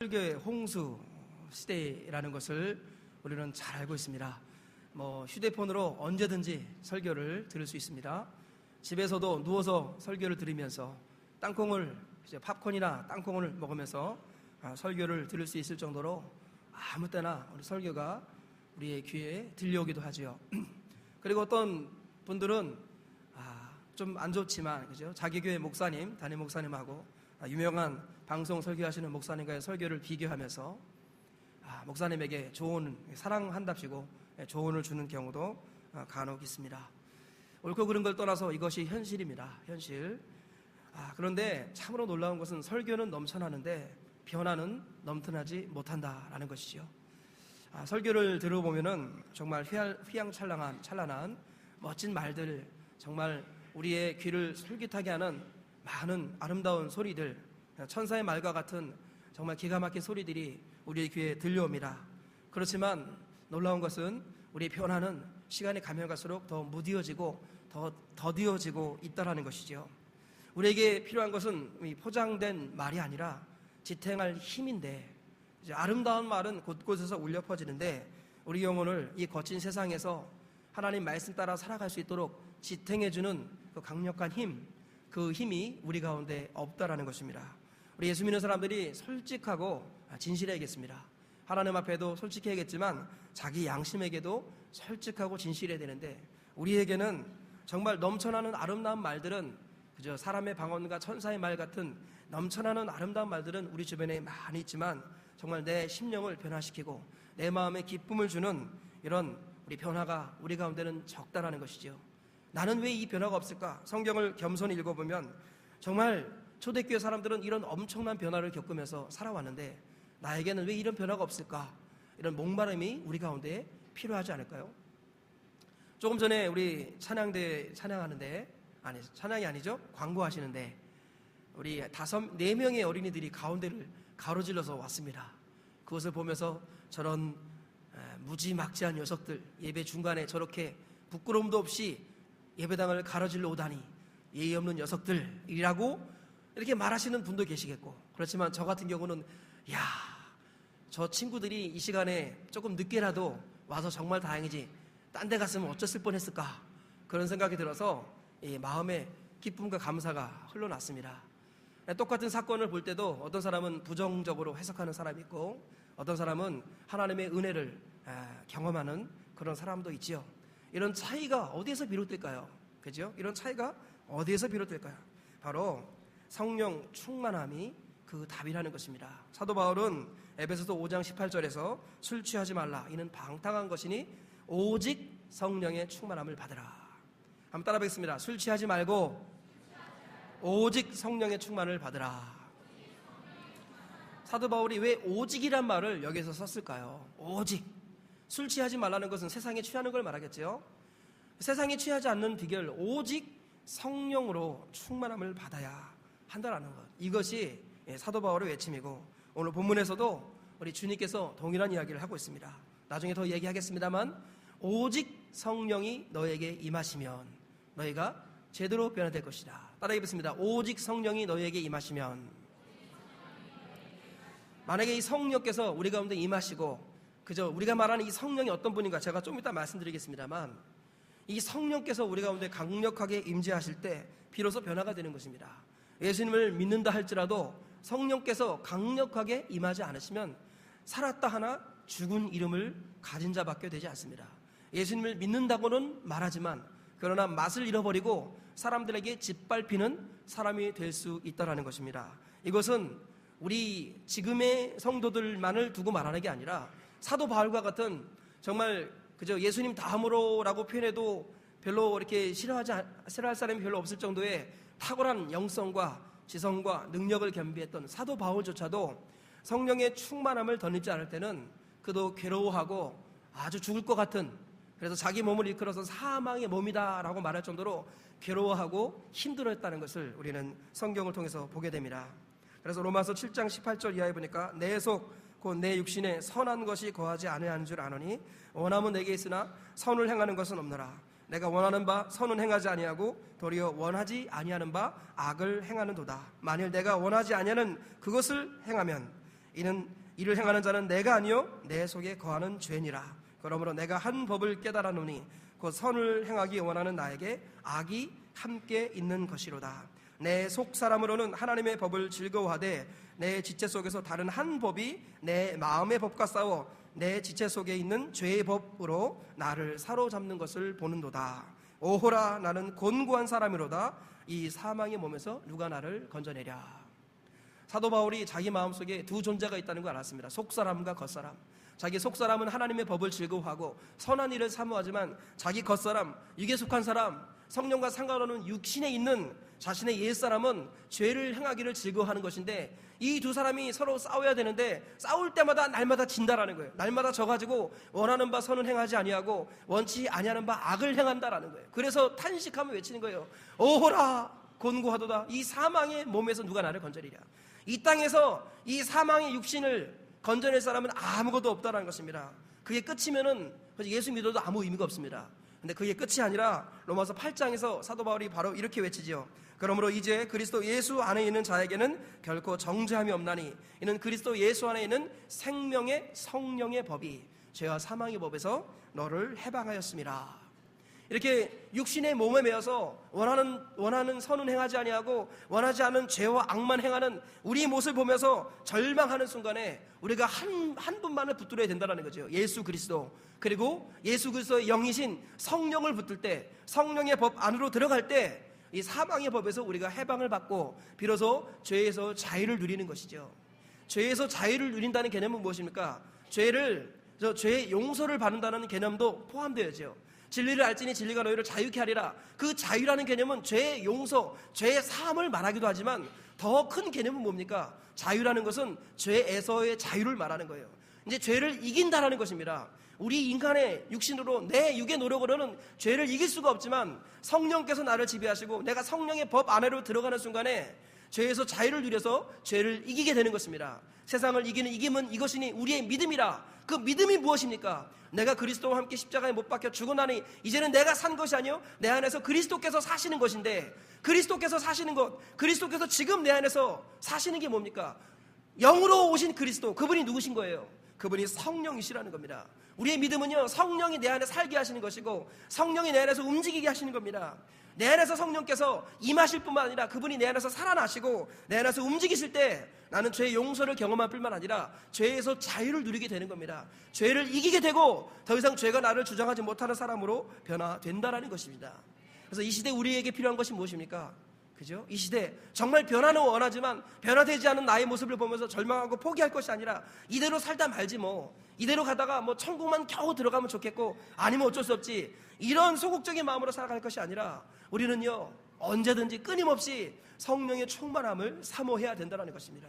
설교의 홍수 시대라는 것을 우리는 잘 알고 있습니다. 휴대폰으로 언제든지 설교를 들을 수 있습니다. 집에서도 누워서 설교를 들으면서 팝콘이나 땅콩을 먹으면서 설교를 들을 수 있을 정도로 아무 때나 우리 설교가 우리의 귀에 들려오기도 하지요. 그리고 어떤 분들은 좀 안 좋지만 자기 교회 목사님, 담임 목사님하고 유명한 방송 설교하시는 목사님과의 설교를 비교하면서 목사님에게 사랑한답시고 조언을 주는 경우도 간혹 있습니다. 옳고 그른 걸 떠나서 이것이 현실입니다. 현실. 그런데 참으로 놀라운 것은 설교는 넘쳐나는데 변화는 넘쳐나지 못한다라는 것이죠. 설교를 들어보면은 정말 휘황찬란한 멋진 말들, 정말 우리의 귀를 솔깃하게 하는 많은 아름다운 소리들, 천사의 말과 같은 정말 기가 막힌 소리들이 우리의 귀에 들려옵니다. 그렇지만 놀라운 것은 우리의 변화는 시간이 가면 갈수록 더 무뎌지고 더 더디어지고 있다는 것이죠. 우리에게 필요한 것은 포장된 말이 아니라 지탱할 힘인데, 아름다운 말은 곳곳에서 울려 퍼지는데 우리 영혼을 이 거친 세상에서 하나님 말씀 따라 살아갈 수 있도록 지탱해주는 그 강력한 힘, 그 힘이 우리 가운데 없다라는 것입니다. 우리 예수 믿는 사람들이 솔직하고 진실해야겠습니다. 하나님 앞에도 솔직해야겠지만 자기 양심에게도 솔직하고 진실해야 되는데, 우리에게는 정말 넘쳐나는 아름다운 말들은 그저 사람의 방언과 천사의 말 같은 넘쳐나는 아름다운 말들은 우리 주변에 많이 있지만 정말 내 심령을 변화시키고 내 마음에 기쁨을 주는 이런 우리 변화가 우리 가운데는 적다라는 것이죠. 나는 왜 이 변화가 없을까? 성경을 겸손히 읽어보면 정말 초대교회 사람들은 이런 엄청난 변화를 겪으면서 살아왔는데 나에게는 왜 이런 변화가 없을까? 이런 목마름이 우리 가운데 필요하지 않을까요? 조금 전에 우리 찬양이 아니죠? 광고하시는데 우리 4명의 어린이들이 가운데를 가로질러서 왔습니다. 그것을 보면서 저런 무지막지한 녀석들, 예배 중간에 저렇게 부끄러움도 없이 예배당을 가로질러 오다니 예의 없는 녀석들이라고 이렇게 말하시는 분도 계시겠고, 그렇지만 저 같은 경우는 저 친구들이 이 시간에 조금 늦게라도 와서 정말 다행이지 딴 데 갔으면 어쩌을 뻔했을까, 그런 생각이 들어서 마음에 기쁨과 감사가 흘러났습니다. 똑같은 사건을 볼 때도 어떤 사람은 부정적으로 해석하는 사람이 있고 어떤 사람은 하나님의 은혜를 경험하는 그런 사람도 있지요. 이런 차이가 어디에서 비롯될까요? 그죠? 이런 차이가 어디에서 비롯될까요? 바로 성령 충만함이 그 답이라는 것입니다. 사도 바울은 에베소서 5장 18절에서 술 취하지 말라, 이는 방탕한 것이니 오직 성령의 충만함을 받으라. 한번 따라 뵙겠습니다. 술 취하지 말고 오직 성령의 충만을 받으라. 사도 바울이 왜 오직이란 말을 여기서 썼을까요? 오직. 술 취하지 말라는 것은 세상에 취하는 걸 말하겠죠. 세상에 취하지 않는 비결, 오직 성령으로 충만함을 받아야 한다라는 것, 이것이 사도 바울의 외침이고 오늘 본문에서도 우리 주님께서 동일한 이야기를 하고 있습니다. 나중에 더 얘기하겠습니다만 오직 성령이 너에게 임하시면 너희가 제대로 변화될 것이다. 따라 읽겠습니다. 오직 성령이 너희에게 임하시면. 만약에 이 성령께서 우리 가운데 임하시고 그저 우리가 말하는 이 성령이 어떤 분인가 제가 좀 이따 말씀드리겠습니다만, 이 성령께서 우리 가운데 강력하게 임재하실 때 비로소 변화가 되는 것입니다. 예수님을 믿는다 할지라도 성령께서 강력하게 임하지 않으시면 살았다 하나 죽은 이름을 가진 자밖에 되지 않습니다. 예수님을 믿는다고는 말하지만 그러나 맛을 잃어버리고 사람들에게 짓밟히는 사람이 될 수 있다는 것입니다. 이것은 우리 지금의 성도들만을 두고 말하는 게 아니라 사도 바울과 같은 정말 그저 예수님 다음으로라고 표현해도 별로 이렇게 싫어할 사람이 별로 없을 정도의 탁월한 영성과 지성과 능력을 겸비했던 사도 바울조차도 성령의 충만함을 덧입지 않을 때는 그도 괴로워하고 아주 죽을 것 같은, 그래서 자기 몸을 일컬어서 사망의 몸이다라고 말할 정도로 괴로워하고 힘들어했다는 것을 우리는 성경을 통해서 보게 됩니다. 그래서 로마서 7장 18절 이하에 보니까 내 속 곧 내 육신에 선한 것이 거하지 아니하는 줄 아노니 원함은 내게 있으나 선을 행하는 것은 없노라. 내가 원하는 바 선은 행하지 아니하고 도리어 원하지 아니하는 바 악을 행하는도다. 만일 내가 원하지 아니하는 그것을 행하면 이를 행하는 자는 내가 아니요 내 속에 거하는 죄니라. 그러므로 내가 한 법을 깨달았노니 곧 선을 행하기 원하는 나에게 악이 함께 있는 것이로다. 내 속 사람으로는 하나님의 법을 즐거워하되 내 지체 속에서 다른 한 법이 내 마음의 법과 싸워 내 지체 속에 있는 죄의 법으로 나를 사로잡는 것을 보는도다. 오호라, 나는 곤고한 사람이로다. 이 사망의 몸에서 누가 나를 건져내랴. 사도 바울이 자기 마음속에 두 존재가 있다는 걸 알았습니다. 속사람과 겉사람. 자기 속사람은 하나님의 법을 즐거워하고 선한 일을 사모하지만 자기 겉사람, 육에 속한 사람, 성령과 상관없는 육신에 있는 자신의 옛사람은 죄를 행하기를 즐거워하는 것인데, 이 두 사람이 서로 싸워야 되는데 싸울 때마다 날마다 진다라는 거예요. 날마다 져가지고 원하는 바 선은 행하지 아니하고 원치 아니하는 바 악을 행한다라는 거예요. 그래서 탄식하며 외치는 거예요. 오호라, 곤고하도다. 이 사망의 몸에서 누가 나를 건져내랴. 이 땅에서 이 사망의 육신을 건져낼 사람은 아무것도 없다라는 것입니다. 그게 끝이면은 예수 믿어도 아무 의미가 없습니다. 근데 그게 끝이 아니라 로마서 8장에서 사도 바울이 바로 이렇게 외치지요. 그러므로 이제 그리스도 예수 안에 있는 자에게는 결코 정죄함이 없나니 이는 그리스도 예수 안에 있는 생명의 성령의 법이 죄와 사망의 법에서 너를 해방하였습니다. 이렇게 육신의 몸에 매여서 원하는 선은 행하지 아니하고 원하지 않은 죄와 악만 행하는 우리 모습을 보면서 절망하는 순간에 우리가 한 분만을 붙들어야 된다는 거죠. 예수 그리스도. 그리고 예수 그리스도의 영이신 성령을 붙들 때, 성령의 법 안으로 들어갈 때 이 사망의 법에서 우리가 해방을 받고 비로소 죄에서 자유를 누리는 것이죠. 죄에서 자유를 누린다는 개념은 무엇입니까? 죄의 용서를 받는다는 개념도 포함되어져. 진리를 알지니 진리가 너희를 자유케 하리라. 그 자유라는 개념은 죄의 용서, 죄의 사함을 말하기도 하지만 더 큰 개념은 뭡니까? 자유라는 것은 죄에서의 자유를 말하는 거예요. 이제 죄를 이긴다라는 것입니다. 우리 인간의 육신으로, 내 육의 노력으로는 죄를 이길 수가 없지만 성령께서 나를 지배하시고 내가 성령의 법 안으로 들어가는 순간에 죄에서 자유를 누려서 죄를 이기게 되는 것입니다. 세상을 이기는 이김은 이것이니 우리의 믿음이라. 그 믿음이 무엇입니까? 내가 그리스도와 함께 십자가에 못 박혀 죽어나니 이제는 내가 산 것이 아니요 내 안에서 그리스도께서 사시는 것인데, 그리스도께서 사시는 것, 그리스도께서 지금 내 안에서 사시는 게 뭡니까? 영으로 오신 그리스도, 그분이 누구신 거예요? 그분이 성령이시라는 겁니다. 우리의 믿음은요, 성령이 내 안에 살게 하시는 것이고 성령이 내 안에서 움직이게 하시는 겁니다. 내 안에서 성령께서 임하실 뿐만 아니라 그분이 내 안에서 살아나시고 내 안에서 움직이실 때 나는 죄의 용서를 경험할 뿐만 아니라 죄에서 자유를 누리게 되는 겁니다. 죄를 이기게 되고 더 이상 죄가 나를 주장하지 못하는 사람으로 변화된다라는 것입니다. 그래서 이 시대 우리에게 필요한 것이 무엇입니까? 그죠? 이 시대 정말 변화는 원하지만 변화되지 않은 나의 모습을 보면서 절망하고 포기할 것이 아니라 이대로 살다 말지 뭐, 이대로 가다가 뭐 천국만 겨우 들어가면 좋겠고 아니면 어쩔 수 없지, 이런 소극적인 마음으로 살아갈 것이 아니라 우리는요 언제든지 끊임없이 성령의 충만함을 사모해야 된다는 것입니다.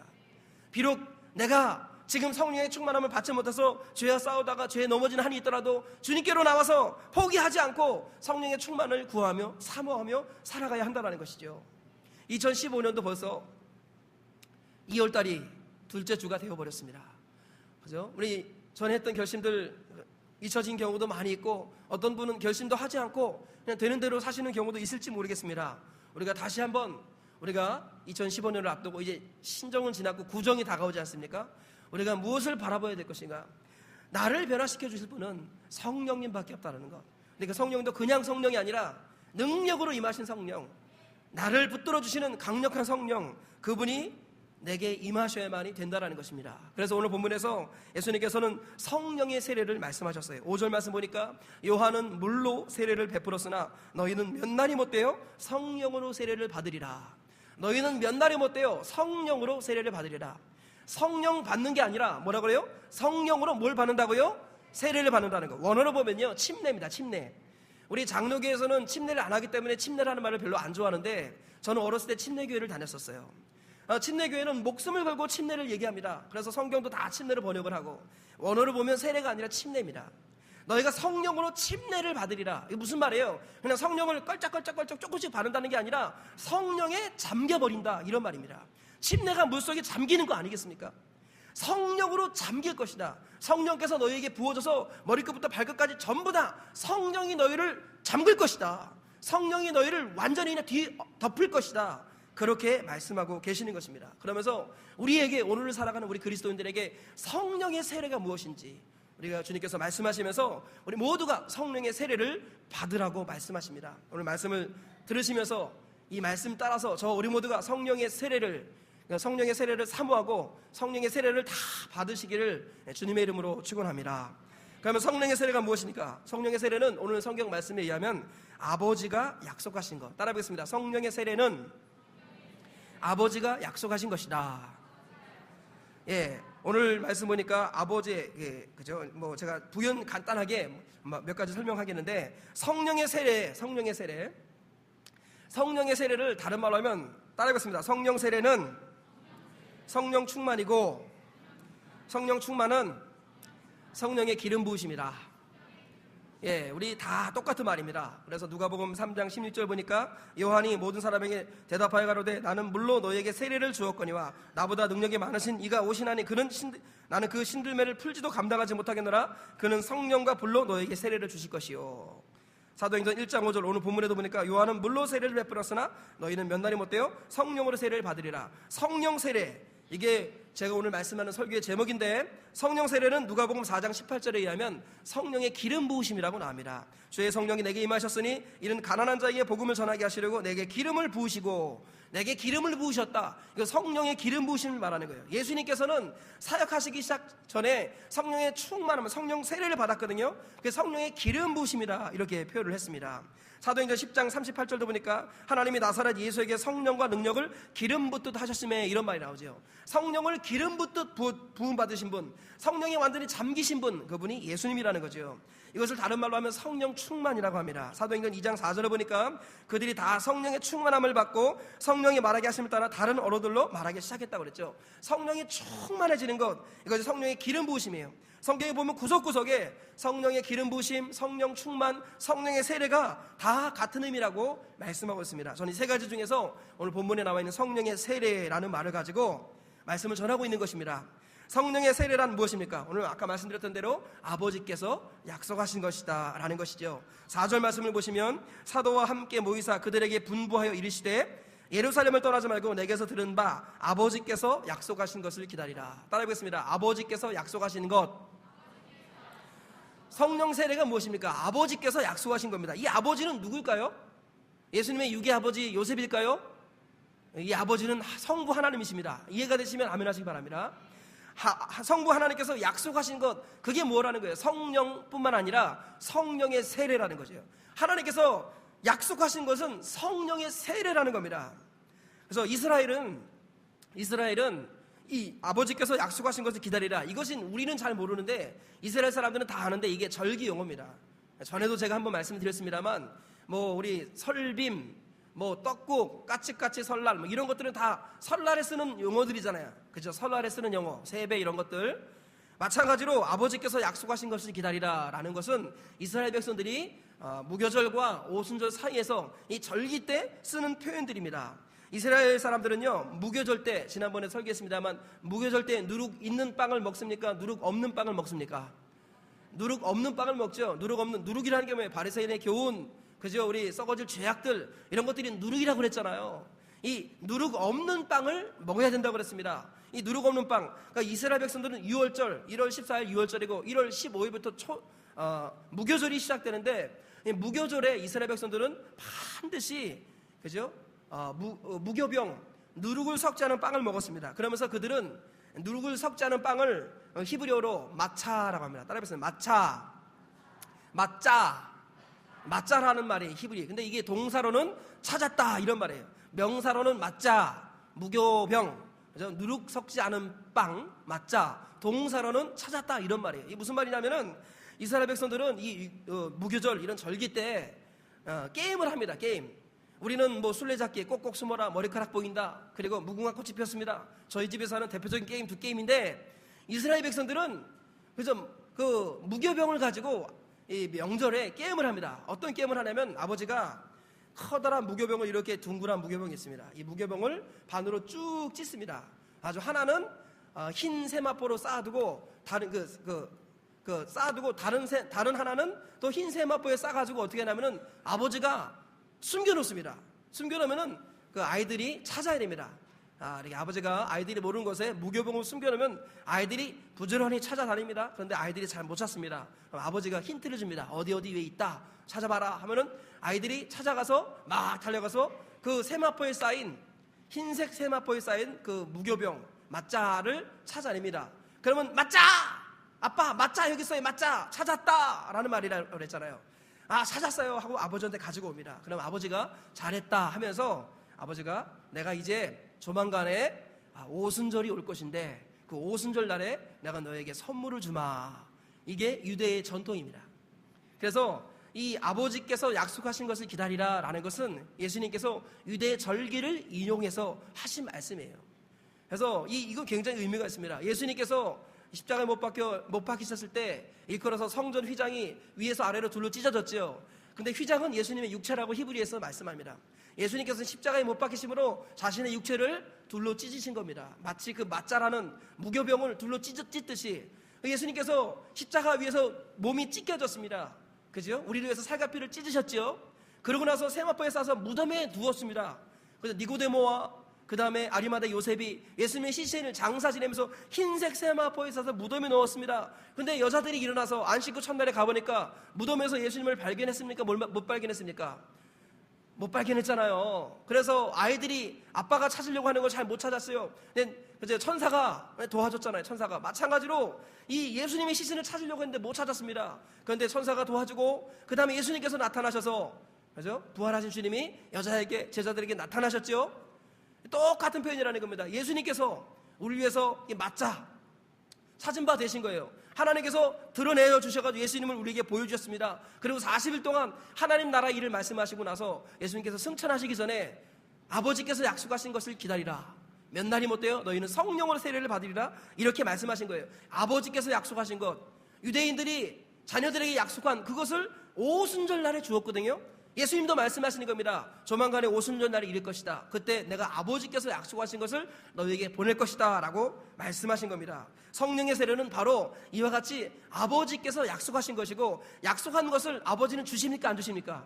비록 내가 지금 성령의 충만함을 받지 못해서 죄와 싸우다가 죄에 넘어지는 한이 있더라도 주님께로 나와서 포기하지 않고 성령의 충만을 구하며 사모하며 살아가야 한다는 것이죠. 2015년도 벌써 2월달이 둘째 주가 되어버렸습니다. 그죠? 우리 전에 했던 결심들 잊혀진 경우도 많이 있고 어떤 분은 결심도 하지 않고 그냥 되는 대로 사시는 경우도 있을지 모르겠습니다. 우리가 다시 한번 우리가 2015년을 앞두고 이제 신정은 지났고 구정이 다가오지 않습니까? 우리가 무엇을 바라봐야 될 것인가? 나를 변화시켜 주실 분은 성령님밖에 없다는 것. 그러니까 성령도 그냥 성령이 아니라 능력으로 임하신 성령, 나를 붙들어 주시는 강력한 성령, 그분이 내게 임하셔야만이 된다는 것입니다. 그래서 오늘 본문에서 예수님께서는 성령의 세례를 말씀하셨어요. 5절 말씀 보니까 요한은 물로 세례를 베풀었으나 너희는 몇 날이 못되어 성령으로 세례를 받으리라. 너희는 몇 날이 못되어 성령으로 세례를 받으리라. 성령 받는 게 아니라 뭐라 그래요? 성령으로 뭘 받는다고요? 세례를 받는다는 거. 원어로 보면요 침례입니다. 침례. 우리 장로교에서는 침례를 안 하기 때문에 침례라는 말을 별로 안 좋아하는데 저는 어렸을 때 침례교회를 다녔었어요. 침례교회는 목숨을 걸고 침례를 얘기합니다. 그래서 성경도 다 침례로 번역을 하고 원어를 보면 세례가 아니라 침례입니다. 너희가 성령으로 침례를 받으리라. 이게 무슨 말이에요? 그냥 성령을 껄쩍껄쩍 조금씩 받는다는 게 아니라 성령에 잠겨버린다, 이런 말입니다. 침례가 물속에 잠기는 거 아니겠습니까? 성령으로 잠길 것이다. 성령께서 너희에게 부어져서 머리끝부터 발끝까지 전부 다 성령이 너희를 잠글 것이다. 성령이 너희를 완전히 뒤덮을 것이다. 그렇게 말씀하고 계시는 것입니다. 그러면서 우리에게, 오늘을 살아가는 우리 그리스도인들에게 성령의 세례가 무엇인지 우리가 주님께서 말씀하시면서 우리 모두가 성령의 세례를 받으라고 말씀하십니다. 오늘 말씀을 들으시면서 이 말씀 따라서 우리 모두가 성령의 세례를 사모하고 성령의 세례를 다 받으시기를 주님의 이름으로 축원합니다. 그러면 성령의 세례가 무엇입니까? 성령의 세례는 오늘 성경 말씀에 의하면 아버지가 약속하신 것. 따라하겠습니다. 성령의 세례는 아버지가 약속하신 것이다. 예, 오늘 말씀 보니까 아버지, 그죠? 제가 부연 간단하게 몇 가지 설명하겠는데, 성령의 세례를 다른 말로 하면, 따라하겠습니다. 성령 세례는 성령 충만이고, 성령 충만은 성령의 기름 부으심이다. 예, 우리 다 똑같은 말입니다. 그래서 누가복음 3장 16절 보니까 요한이 모든 사람에게 대답하여 가로되 나는 물로 너희에게 세례를 주었거니와 나보다 능력이 많으신 이가 오시나니 나는 그 신들매를 풀지도 감당하지 못하겠노라. 그는 성령과 불로 너희에게 세례를 주실 것이요. 사도행전 1장 5절 오늘 본문에도 보니까 요한은 물로 세례를 베풀었으나 너희는 몇 날이 못되어 성령으로 세례를 받으리라. 성령 세례, 이게 제가 오늘 말씀하는 설교의 제목인데, 성령 세례는 누가복음 4장 18절에 의하면 성령의 기름 부으심이라고 나옵니다. 주의 성령이 내게 임하셨으니 이는 가난한 자에게 복음을 전하게 하시려고 내게 기름을 부으시고, 내게 기름을 부으셨다. 이거 성령의 기름 부으심을 말하는 거예요. 예수님께서는 사역하시기 시작 전에 성령의 충만함, 성령 세례를 받았거든요. 그게 성령의 기름 부으심이다, 이렇게 표현을 했습니다. 사도행전 10장 38절도 보니까 하나님이 나사렛 예수에게 성령과 능력을 기름 붓듯 하셨음에, 이런 말이 나오죠. 성령을 기름 붓듯 부음 받으신 분, 성령에 완전히 잠기신 분, 그분이 예수님이라는 거죠. 이것을 다른 말로 하면 성령 충만이라고 합니다. 사도행전 2장 4절에 보니까 그들이 다 성령의 충만함을 받고 성령이 말하게 하심을 따라 다른 언어들로 말하기 시작했다고 그랬죠. 성령이 충만해지는 것, 이것이 성령의 기름 부으심이에요. 성경에 보면 구석구석에 성령의 기름 부으심, 성령 충만, 성령의 세례가 다 같은 의미라고 말씀하고 있습니다. 저는 이 세 가지 중에서 오늘 본문에 나와 있는 성령의 세례라는 말을 가지고 말씀을 전하고 있는 것입니다. 성령의 세례란 무엇입니까? 오늘 아까 말씀드렸던 대로 아버지께서 약속하신 것이다 라는 것이죠. 4절 말씀을 보시면 사도와 함께 모이사 그들에게 분부하여 이르시되 예루살렘을 떠나지 말고 내게서 들은 바 아버지께서 약속하신 것을 기다리라. 따라해보겠습니다. 아버지께서 약속하신 것. 성령 세례가 무엇입니까? 아버지께서 약속하신 겁니다. 이 아버지는 누굴까요? 예수님의 육의 아버지 요셉일까요? 이 아버지는 성부 하나님이십니다. 이해가 되시면 아멘 하시기 바랍니다. 성부 하나님께서 약속하신 것, 그게 뭐라는 거예요? 성령뿐만 아니라 성령의 세례라는 거죠. 하나님께서 약속하신 것은 성령의 세례라는 겁니다. 그래서 이스라엘은 이 아버지께서 약속하신 것을 기다리라, 이것은 우리는 잘 모르는데 이스라엘 사람들은 다 아는데, 이게 절기 용어입니다. 전에도 제가 한번 말씀드렸습니다만, 우리 설빔, 떡국, 까치까치 설날, 이런 것들은 다 설날에 쓰는 용어들이잖아요. 그죠? 설날에 쓰는 용어, 세배, 이런 것들. 마찬가지로 아버지께서 약속하신 것을 기다리라 라는 것은 이스라엘 백성들이 무교절과 오순절 사이에서 이 절기 때 쓰는 표현들입니다. 이스라엘 사람들은요, 무교절 때, 지난번에 설교했습니다만, 무교절 때 누룩 있는 빵을 먹습니까? 누룩 없는 빵을 먹습니까? 누룩 없는 빵을 먹죠. 누룩이라는 게 뭐예요? 바리새인의 교훈, 그죠? 우리 썩어질 죄악들, 이런 것들이 누룩이라고 그랬잖아요. 이 누룩 없는 빵을 먹어야 된다고 그랬습니다. 이 누룩 없는 빵, 그러니까 이스라엘 백성들은 6월절, 1월 14일 6월절이고 1월 15일부터 무교절이 시작되는데, 이 무교절에 이스라엘 백성들은 반드시, 그죠? 무교병, 누룩을 섞지 않은 빵을 먹었습니다. 그러면서 그들은 누룩을 섞지 않은 빵을 히브리어로 마차라고 합니다. 따라해보세요. 마짜라는 말이 히브리. 근데 이게 동사로는 찾았다, 이런 말이에요. 명사로는 마짜, 무교병, 그죠? 누룩 섞지 않은 빵, 마짜. 동사로는 찾았다, 이런 말이에요. 이게 무슨 말이냐면은 이스라엘 백성들은 이 무교절, 이런 절기 때 게임을 합니다. 게임. 우리는 술래잡기, 꼭꼭 숨어라, 머리카락 보인다, 그리고 무궁화 꽃이 피었습니다. 저희 집에서 하는 대표적인 게임 2게임인데, 이스라엘 백성들은 그래서 그 무교병을 가지고 이 명절에 게임을 합니다. 어떤 게임을 하냐면, 아버지가 커다란 무교병을, 이렇게 둥그란 무교병이 있습니다. 이 무교병을 반으로 쭉 찢습니다. 아주 하나는 흰 세마포로 쌓아두고, 다른 하나는 또 흰 세마포에 싸가지고 어떻게 하냐면은 아버지가 숨겨놓습니다. 숨겨놓으면은 그 아이들이 찾아야 됩니다. 이렇게 아버지가 아이들이 모르는 곳에 무교병을 숨겨놓으면 아이들이 부지런히 찾아다닙니다. 그런데 아이들이 잘 못 찾습니다. 그럼 아버지가 힌트를 줍니다. 어디 왜 있다 찾아봐라 하면은 아이들이 찾아가서 막 달려가서 그 세마포에 쌓인 흰색 세마포에 쌓인 그 무교병 맞자를 찾아냅니다. 그러면 맞자! 아빠 맞자 여기 있어요. 맞자 찾았다 라는 말이라고 그랬잖아요. 찾았어요 하고 아버지한테 가지고 옵니다. 그럼 아버지가 잘했다 하면서 아버지가 내가 이제 조만간에 오순절이 올 것인데 그 오순절 날에 내가 너에게 선물을 주마. 이게 유대의 전통입니다. 그래서 이 아버지께서 약속하신 것을 기다리라 라는 것은 예수님께서 유대의 절기를 인용해서 하신 말씀이에요. 그래서 이건 굉장히 의미가 있습니다. 예수님께서 십자가에 못 박히셨을 때 일컬어서 성전 휘장이 위에서 아래로 둘로 찢어졌죠. 근데 휘장은 예수님의 육체라고 히브리에서 말씀합니다. 예수님께서는 십자가에 못 박히심으로 자신의 육체를 둘로 찢으신 겁니다. 마치 그 맞자라는 무교병을 둘로 찢듯이 예수님께서 십자가 위에서 몸이 찢겨졌습니다. 그죠? 우리를 위해서 살갗피를 찢으셨죠. 그러고 나서 세마포에 싸서 무덤에 두었습니다. 그래서 니고데모와 그 다음에 아리마다 요셉이 예수님의 시신을 장사 지내면서 흰색 세마포에 싸서 무덤에 넣었습니다. 근데 여자들이 일어나서 안 씻고 첫날에 가보니까 무덤에서 예수님을 발견했습니까? 못 발견했습니까? 못 발견했잖아요. 그래서 아이들이 아빠가 찾으려고 하는 걸 잘 못 찾았어요. 근데 천사가 도와줬잖아요. 천사가 마찬가지로 이 예수님의 시신을 찾으려고 했는데 못 찾았습니다. 그런데 천사가 도와주고 그 다음에 예수님께서 나타나셔서, 그죠? 부활하신 주님이 여자에게, 제자들에게 나타나셨죠. 똑같은 표현이라는 겁니다. 예수님께서 우리 위해서 맞자 찾은 바 되신 거예요. 하나님께서 드러내어 주셔가지고 예수님을 우리에게 보여주셨습니다. 그리고 40일 동안 하나님 나라 일을 말씀하시고 나서 예수님께서 승천하시기 전에 아버지께서 약속하신 것을 기다리라. 몇 날이 못 돼요? 너희는 성령으로 세례를 받으리라. 이렇게 말씀하신 거예요. 아버지께서 약속하신 것, 유대인들이 자녀들에게 약속한 그것을 오순절 날에 주었거든요. 예수님도 말씀하시는 겁니다. 조만간에 오순절 날이 이를 것이다. 그때 내가 아버지께서 약속하신 것을 너희에게 보낼 것이다 라고 말씀하신 겁니다. 성령의 세례는 바로 이와 같이 아버지께서 약속하신 것이고, 약속한 것을 아버지는 주십니까 안 주십니까?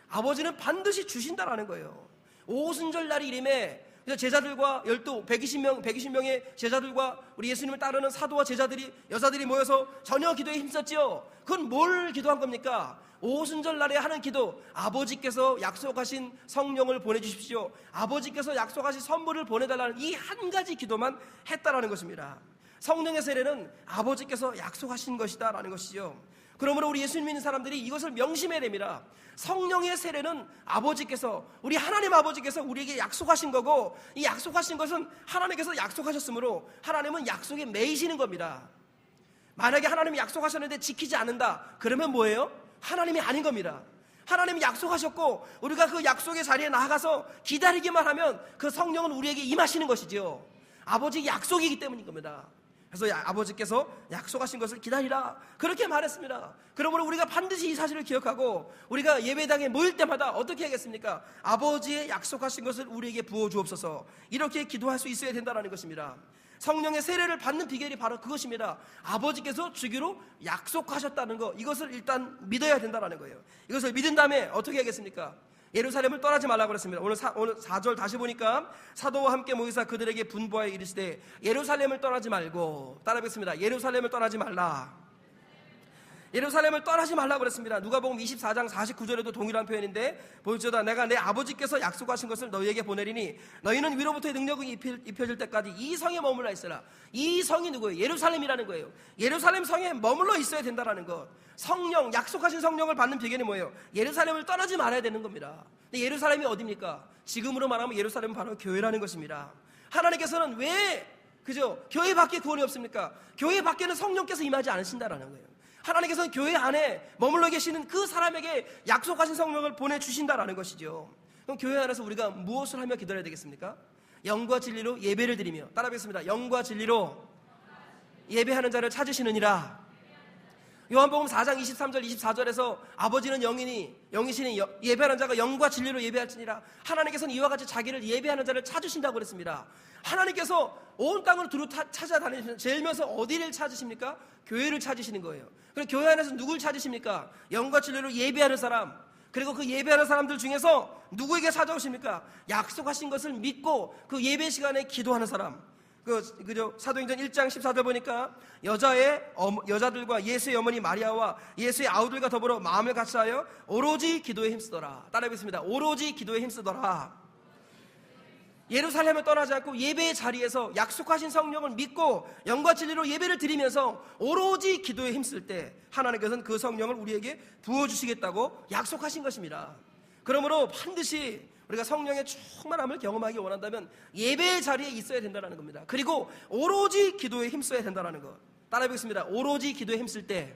아버지는 반드시 주신다라는 거예요. 오순절 날이 이름에 제자들과 120명의 제자들과 우리 예수님을 따르는 사도와 제자들이, 여자들이 모여서 저녁 기도에 힘썼지요. 그건 뭘 기도한 겁니까? 오순절 날에 하는 기도, 아버지께서 약속하신 성령을 보내주십시오, 아버지께서 약속하신 선물을 보내달라는 이 한 가지 기도만 했다라는 것입니다. 성령의 세례는 아버지께서 약속하신 것이다 라는 것이죠. 그러므로 우리 예수님 믿는 사람들이 이것을 명심해야 됩니다. 성령의 세례는 아버지께서, 우리 하나님 아버지께서 우리에게 약속하신 거고, 이 약속하신 것은 하나님께서 약속하셨으므로 하나님은 약속에 매이시는 겁니다. 만약에 하나님이 약속하셨는데 지키지 않는다, 그러면 뭐예요? 하나님이 아닌 겁니다. 하나님이 약속하셨고 우리가 그 약속의 자리에 나아가서 기다리기만 하면 그 성령은 우리에게 임하시는 것이죠. 아버지의 약속이기 때문인 겁니다. 그래서 아버지께서 약속하신 것을 기다리라 그렇게 말했습니다. 그러므로 우리가 반드시 이 사실을 기억하고 우리가 예배당에 모일 때마다 어떻게 하겠습니까? 아버지의 약속하신 것을 우리에게 부어주옵소서, 이렇게 기도할 수 있어야 된다는 것입니다. 성령의 세례를 받는 비결이 바로 그것입니다. 아버지께서 주기로 약속하셨다는 것, 이것을 일단 믿어야 된다는 거예요. 이것을 믿은 다음에 어떻게 하겠습니까? 예루살렘을 떠나지 말라고 그랬습니다. 오늘 4절 다시 보니까 사도와 함께 모이사 그들에게 분부하여 이르시되 예루살렘을 떠나지 말고, 따라하겠습니다. 예루살렘을 떠나지 말라. 예루살렘을 떠나지 말라고 그랬습니다. 누가복음 24장 49절에도 동일한 표현인데, 볼지어다 내가 내 아버지께서 약속하신 것을 너희에게 보내리니 너희는 위로부터의 능력이 입혀질 때까지 이 성에 머물러 있으라. 이 성이 누구예요? 예루살렘이라는 거예요. 예루살렘 성에 머물러 있어야 된다는 것. 성령, 약속하신 성령을 받는 비결이 뭐예요? 예루살렘을 떠나지 말아야 되는 겁니다. 근데 예루살렘이 어디입니까? 지금으로 말하면 예루살렘은 바로 교회라는 것입니다. 하나님께서는 왜 교회 밖에 구원이 없습니까? 교회 밖에는 성령께서 임하지 않으신다라는 거예요. 하나님께서는 교회 안에 머물러 계시는 그 사람에게 약속하신 성령을 보내주신다라는 것이죠. 그럼 교회 안에서 우리가 무엇을 하며 기도해야 되겠습니까? 영과 진리로 예배를 드리며, 따라하겠습니다. 영과 진리로 예배하는 자를 찾으시느니라. 요한복음 4장 23절 24절에서 아버지는 영이시니 예배하는 자가 영과 진리로 예배할지니라. 하나님께서는 이와 같이 자기를 예배하는 자를 찾으신다고 그랬습니다. 하나님께서 온 땅을 두루 찾아다니시는, 제일 먼저 어디를 찾으십니까? 교회를 찾으시는 거예요. 그럼 교회 안에서 누굴 찾으십니까? 영과 진리로 예배하는 사람, 그리고 그 예배하는 사람들 중에서 누구에게 찾아오십니까? 약속하신 것을 믿고 그 예배 시간에 기도하는 사람. 그죠? 사도행전 1장 14절 보니까 여자들과 예수의 어머니 마리아와 예수의 아우들과 더불어 마음을 같이하여 오로지 기도에 힘쓰더라. 따라해보겠습니다. 오로지 기도에 힘쓰더라. 예루살렘을 떠나지 않고 예배의 자리에서 약속하신 성령을 믿고 영과 진리로 예배를 드리면서 오로지 기도에 힘쓸 때 하나님께서는 그 성령을 우리에게 부어주시겠다고 약속하신 것입니다. 그러므로 반드시 우리가 성령의 충만함을 경험하기 원한다면 예배의 자리에 있어야 된다는 겁니다. 그리고 오로지 기도에 힘써야 된다는 것. 따라해보겠습니다. 오로지 기도에 힘쓸 때,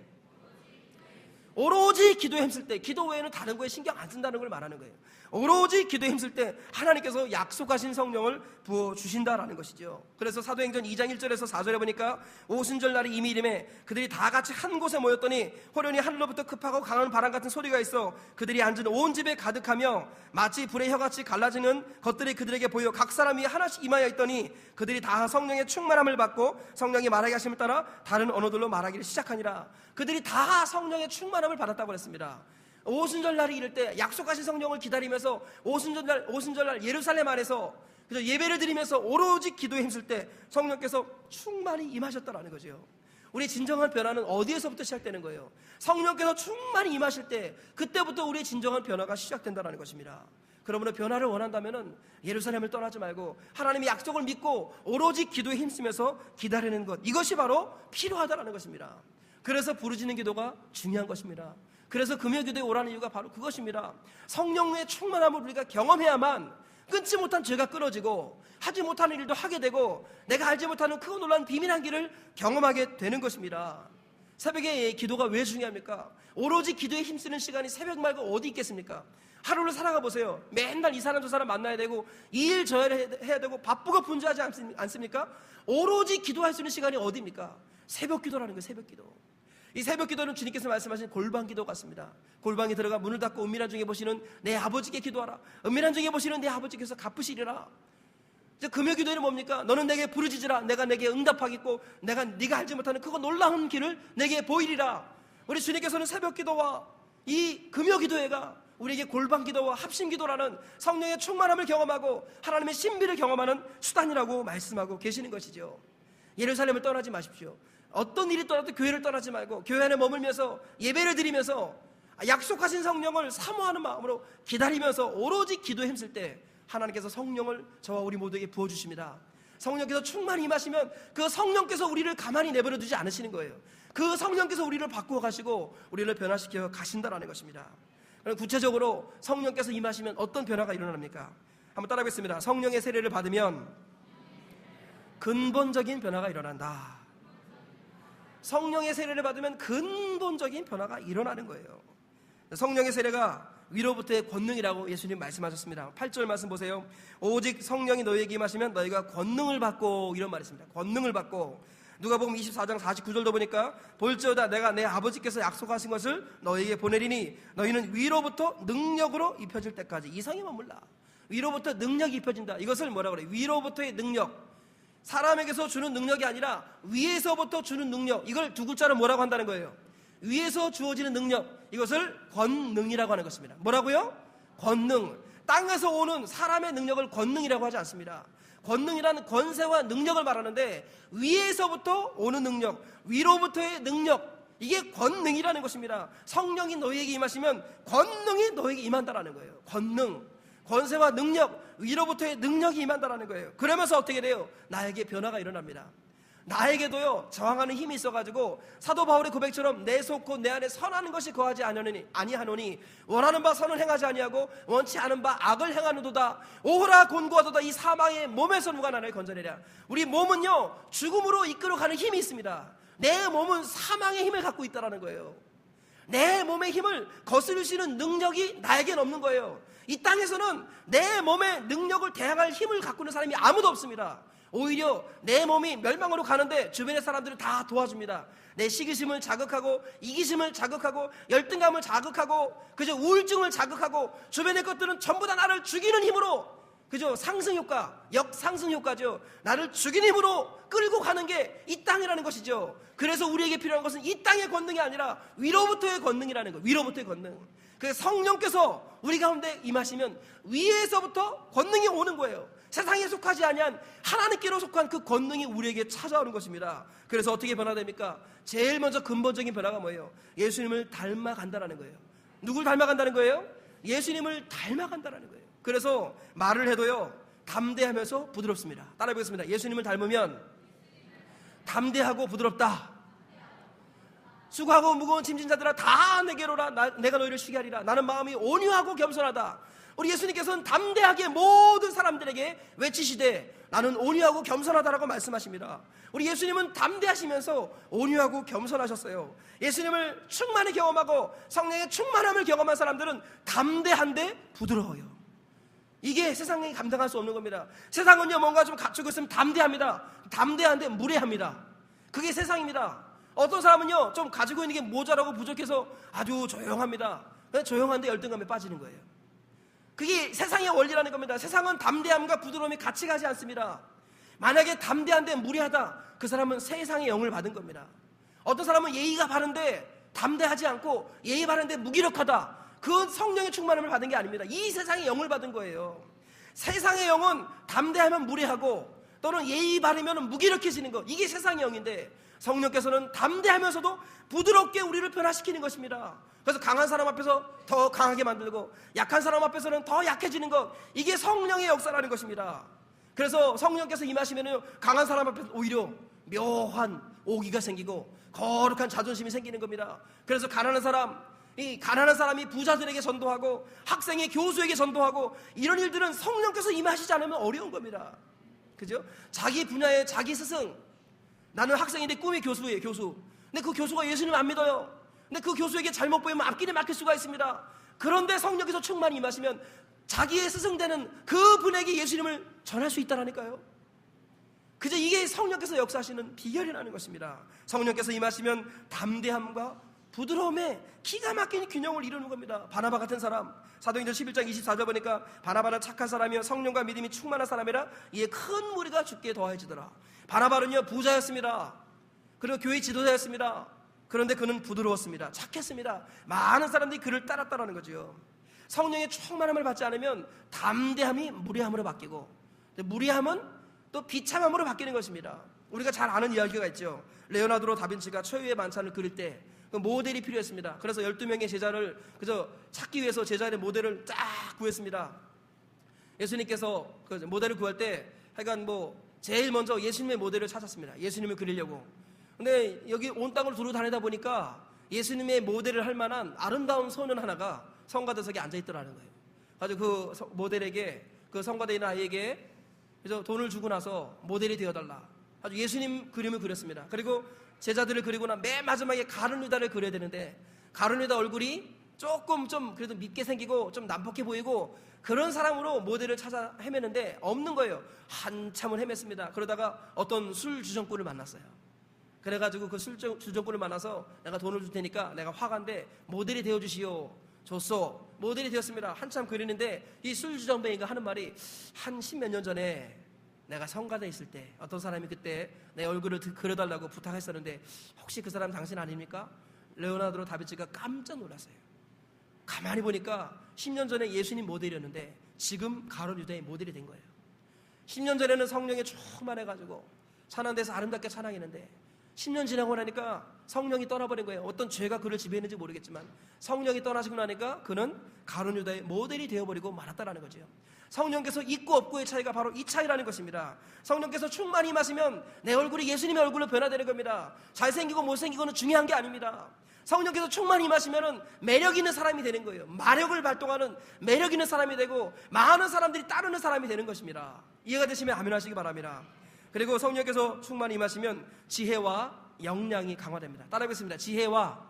오로지 기도에 힘쓸 때, 기도 외에는 다른 거에 신경 안 쓴다는 걸 말하는 거예요. 오로지 기도에 힘쓸 때 하나님께서 약속하신 성령을 부어주신다라는 것이죠. 그래서 사도행전 2장 1절에서 4절에 보니까 오순절 날이 이미 이름에 그들이 다 같이 한 곳에 모였더니 호련히 하늘로부터 급하고 강한 바람 같은 소리가 있어 그들이 앉은 온 집에 가득하며 마치 불의 혀같이 갈라지는 것들이 그들에게 보여 각 사람 위에 하나씩 임하여 있더니 그들이 다 성령의 충만함을 받고 성령이 말하게 하심을 따라 다른 언어들로 말하기를 시작하니라. 그들이 다 성령의 충만함을 받았다고 했습니다. 오순절 날이 이럴 때 약속하신 성령을 기다리면서 오순절 날 예루살렘 안에서 예배를 드리면서 오로지 기도에 힘쓸 때 성령께서 충만히 임하셨다라는 거죠. 우리의 진정한 변화는 어디에서부터 시작되는 거예요? 성령께서 충만히 임하실 때 그때부터 우리의 진정한 변화가 시작된다는 것입니다. 그러므로 변화를 원한다면 예루살렘을 떠나지 말고 하나님의 약속을 믿고 오로지 기도에 힘쓰면서 기다리는 것, 이것이 바로 필요하다는 것입니다. 그래서 부르짖는 기도가 중요한 것입니다. 그래서 금요기도에 오라는 이유가 바로 그것입니다. 성령의 충만함을 우리가 경험해야만 끊지 못한 죄가 끊어지고 하지 못하는 일도 하게 되고 내가 알지 못하는 크고 놀라운 비밀한 길을 경험하게 되는 것입니다. 새벽에 기도가 왜 중요합니까? 오로지 기도에 힘쓰는 시간이 새벽 말고 어디 있겠습니까? 하루를 살아가 보세요. 맨날 이 사람 저 사람 만나야 되고 이 일 저 일 해야 되고 바쁘고 분주하지 않습니까? 오로지 기도할 수 있는 시간이 어디입니까? 새벽 기도라는 거예요. 새벽 기도. 이 새벽 기도는 주님께서 말씀하신 골방 기도 같습니다. 골방에 들어가 문을 닫고 은밀한 중에 보시는 내 아버지께 기도하라. 은밀한 중에 보시는 내 아버지께서 갚으시리라. 이제 금요 기도는 뭡니까? 너는 내게 부르짖으라. 내가 내게 응답하겠고 네가 알지 못하는 그거 놀라운 길을 내게 보이리라. 우리 주님께서는 새벽 기도와 이 금요 기도회가 우리에게 골방 기도와 합심 기도라는 성령의 충만함을 경험하고 하나님의 신비를 경험하는 수단이라고 말씀하고 계시는 것이죠. 예루살렘을 떠나지 마십시오. 어떤 일이 떠나도 교회를 떠나지 말고 교회 안에 머물면서 예배를 드리면서 약속하신 성령을 사모하는 마음으로 기다리면서 오로지 기도에 힘쓸 때 하나님께서 성령을 저와 우리 모두에게 부어주십니다. 성령께서 충만히 임하시면 그 성령께서 우리를 가만히 내버려 두지 않으시는 거예요. 그 성령께서 우리를 바꾸어 가시고 우리를 변화시켜 가신다라는 것입니다. 그럼 구체적으로 성령께서 임하시면 어떤 변화가 일어납니까? 한번 따라하겠습니다. 성령의 세례를 받으면 근본적인 변화가 일어난다. 성령의 세례를 받으면 근본적인 변화가 일어나는 거예요. 성령의 세례가 위로부터의 권능이라고 예수님 말씀하셨습니다. 8절 말씀 보세요. 오직 성령이 너희에게 임하시면 너희가 권능을 받고, 이런 말이 있습니다. 권능을 받고. 누가복음 24장 49절도 보니까 볼지어다 내가 내 아버지께서 약속하신 것을 너희에게 보내리니 너희는 위로부터 능력으로 입혀질 때까지. 이성이 머물라. 위로부터 능력이 입혀진다. 이것을 뭐라고 그래요? 위로부터의 능력. 사람에게서 주는 능력이 아니라 위에서부터 주는 능력. 이걸 두 글자로 뭐라고 한다는 거예요? 위에서 주어지는 능력. 이것을 권능이라고 하는 것입니다. 뭐라고요? 권능. 땅에서 오는 사람의 능력을 권능이라고 하지 않습니다. 권능이라는 권세와 능력을 말하는데 위에서부터 오는 능력, 위로부터의 능력, 이게 권능이라는 것입니다. 성령이 너희에게 임하시면 권능이 너희에게 임한다라는 거예요. 권능, 권세와 능력, 위로부터의 능력이 임한다라는 거예요. 그러면서 어떻게 돼요? 나에게 변화가 일어납니다. 나에게도요 저항하는 힘이 있어가지고 사도 바울의 고백처럼 내 속 곧 내 안에 선하는 것이 거하지 아니하노니 원하는 바 선을 행하지 아니하고 원치 않은 바 악을 행하는도다. 오호라 곤고하도다. 이 사망의 몸에서 누가 나를 건져내랴. 우리 몸은요 죽음으로 이끌어가는 힘이 있습니다. 내 몸은 사망의 힘을 갖고 있다는 거예요. 내 몸의 힘을 거스를 수 있는 능력이 나에겐 없는 거예요. 이 땅에서는 내 몸의 능력을 대항할 힘을 갖고 있는 사람이 아무도 없습니다. 오히려 내 몸이 멸망으로 가는데 주변의 사람들을 다 도와줍니다. 내 시기심을 자극하고 이기심을 자극하고 열등감을 자극하고 그저 우울증을 자극하고 주변의 것들은 전부 다 나를 죽이는 힘으로 그죠? 상승 효과, 역상승 효과죠. 나를 죽인 힘으로 끌고 가는 게 이 땅이라는 것이죠. 그래서 우리에게 필요한 것은 이 땅의 권능이 아니라 위로부터의 권능이라는 거예요. 위로부터의 권능. 그래서 성령께서 우리 가운데 임하시면 위에서부터 권능이 오는 거예요. 세상에 속하지 아니한 하나님께로 속한 그 권능이 우리에게 찾아오는 것입니다. 그래서 어떻게 변화됩니까? 제일 먼저 근본적인 변화가 뭐예요? 예수님을 닮아간다는 거예요. 누굴 닮아간다는 거예요? 예수님을 닮아간다는 거예요. 그래서 말을 해도요, 담대하면서 부드럽습니다. 따라해보겠습니다. 예수님을 닮으면 담대하고 부드럽다. 수고하고 무거운 짐진 자들아 다 내게로 오라. 내가 너희를 쉬게 하리라. 나는 마음이 온유하고 겸손하다. 우리 예수님께서는 담대하게 모든 사람들에게 외치시되 나는 온유하고 겸손하다라고 말씀하십니다. 우리 예수님은 담대하시면서 온유하고 겸손하셨어요. 예수님을 충만히 경험하고 성령의 충만함을 경험한 사람들은 담대한데 부드러워요. 이게 세상이 감당할 수 없는 겁니다. 세상은요, 뭔가 좀 갖추고 있으면 담대합니다. 담대한데 무례합니다. 그게 세상입니다. 어떤 사람은요, 좀 가지고 있는 게 모자라고 부족해서 아주 조용합니다. 조용한데 열등감에 빠지는 거예요. 그게 세상의 원리라는 겁니다. 세상은 담대함과 부드러움이 같이 가지 않습니다. 만약에 담대한데 무례하다, 그 사람은 세상의 영을 받은 겁니다. 어떤 사람은 예의가 바른데 담대하지 않고 예의 바른데 무기력하다, 그건 성령의 충만함을 받은 게 아닙니다. 이 세상의 영을 받은 거예요. 세상의 영은 담대하면 무례하고 또는 예의 바르면 무기력해지는 것, 이게 세상의 영인데 성령께서는 담대하면서도 부드럽게 우리를 변화시키는 것입니다. 그래서 강한 사람 앞에서 더 강하게 만들고 약한 사람 앞에서는 더 약해지는 것, 이게 성령의 역사라는 것입니다. 그래서 성령께서 임하시면 강한 사람 앞에서 오히려 묘한 오기가 생기고 거룩한 자존심이 생기는 겁니다. 그래서 가난한 사람이 부자들에게 전도하고 학생이 교수에게 전도하고 이런 일들은 성령께서 임하시지 않으면 어려운 겁니다. 그죠? 자기 분야의 자기 스승, 나는 학생인데 꿈이 교수예요, 교수. 근데 그 교수가 예수님 안 믿어요. 근데 그 교수에게 잘못 보이면 앞길에 막힐 수가 있습니다. 그런데 성령께서 충만히 임하시면 자기의 스승되는 그 분에게 예수님을 전할 수 있다라니까요. 그저 이게 성령께서 역사하시는 비결이라는 것입니다. 성령께서 임하시면 담대함과 부드러움에 기가 막힌 균형을 이루는 겁니다. 바나바 같은 사람, 사도행전 11장 24절 보니까 바나바는 착한 사람이요 성령과 믿음이 충만한 사람이라 이에 큰 무리가 주께 더해지더라. 바나바는요 부자였습니다. 그리고 교회 지도자였습니다. 그런데 그는 부드러웠습니다. 착했습니다. 많은 사람들이 그를 따랐다는 거죠. 성령의 충만함을 받지 않으면 담대함이 무례함으로 바뀌고 무례함은 또 비참함으로 바뀌는 것입니다. 우리가 잘 아는 이야기가 있죠. 레오나르도 다빈치가 초유의 만찬을 그릴 때 그 모델이 필요했습니다. 그래서 12명의 제자를 그저 찾기 위해서 제자의 모델을 쫙 구했습니다. 예수님께서 그 모델을 구할 때 하여간 제일 먼저 예수님의 모델을 찾았습니다. 예수님을 그리려고. 근데 여기 온 땅을 두루 다니다 보니까 예수님의 모델을 할 만한 아름다운 소년 하나가 성가대석에 앉아있더라는 거예요. 그래서 그 모델에게, 그 성가대에 있는 아이에게 그래서 돈을 주고 나서 모델이 되어달라. 아주 예수님 그림을 그렸습니다. 그리고 제자들을 그리고 나 맨 마지막에 가룟 유다를 그려야 되는데 가룟 유다 얼굴이 조금 좀 그래도 밉게 생기고 좀 난폭해 보이고 그런 사람으로 모델을 찾아 헤매는데 없는 거예요. 한참을 헤맸습니다. 그러다가 어떤 술 주정꾼을 만났어요. 그래가지고 그 술 주정꾼을 만나서 내가 돈을 줄 테니까 내가 화가인데 모델이 되어주시오. 줬어. 모델이 되었습니다. 한참 그리는데 이 술 주정뱅이가 하는 말이 한 10몇 년 전에 내가 성가대에 있을 때 어떤 사람이 그때 내 얼굴을 그려달라고 부탁했었는데 혹시 그 사람 당신 아닙니까? 레오나르도 다빈치가 깜짝 놀랐어요. 가만히 보니까 10년 전에 예수님 모델이었는데 지금 가룟 유다의 모델이 된 거예요. 10년 전에는 성령에 충만해가지고 찬양대에서 아름답게 찬양했는데 10년 지나고 나니까 성령이 떠나버린 거예요. 어떤 죄가 그를 지배했는지 모르겠지만 성령이 떠나시고 나니까 그는 가룟 유다의 모델이 되어버리고 말았다라는 거죠. 성령께서 있고 없고의 차이가 바로 이 차이라는 것입니다. 성령께서 충만히 임하시면 내 얼굴이 예수님의 얼굴로 변화되는 겁니다. 잘생기고 못생기고는 중요한 게 아닙니다. 성령께서 충만히 임하시면 매력 있는 사람이 되는 거예요. 마력을 발동하는 매력 있는 사람이 되고 많은 사람들이 따르는 사람이 되는 것입니다. 이해가 되시면 아멘 하시기 바랍니다. 그리고 성령께서 충만히 임하시면 지혜와 역량이 강화됩니다. 따라하겠습니다. 지혜와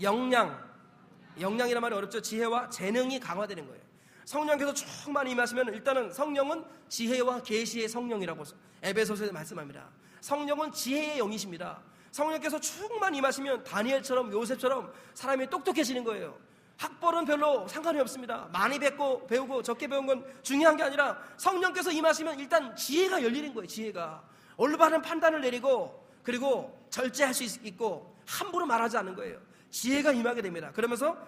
역량이란 말이 어렵죠. 지혜와 재능이 강화되는 거예요. 성령께서 충만히 임하시면 일단은 성령은 지혜와 계시의 성령이라고 에베소서에 말씀합니다. 성령은 지혜의 영이십니다. 성령께서 충만히 임하시면 다니엘처럼 요셉처럼 사람이 똑똑해지는 거예요. 학벌은 별로 상관이 없습니다. 많이 배우고 적게 배운 건 중요한 게 아니라 성령께서 임하시면 일단 지혜가 열리는 거예요. 지혜가 올바른 판단을 내리고 그리고 절제할 수 있고 함부로 말하지 않는 거예요. 지혜가 임하게 됩니다. 그러면서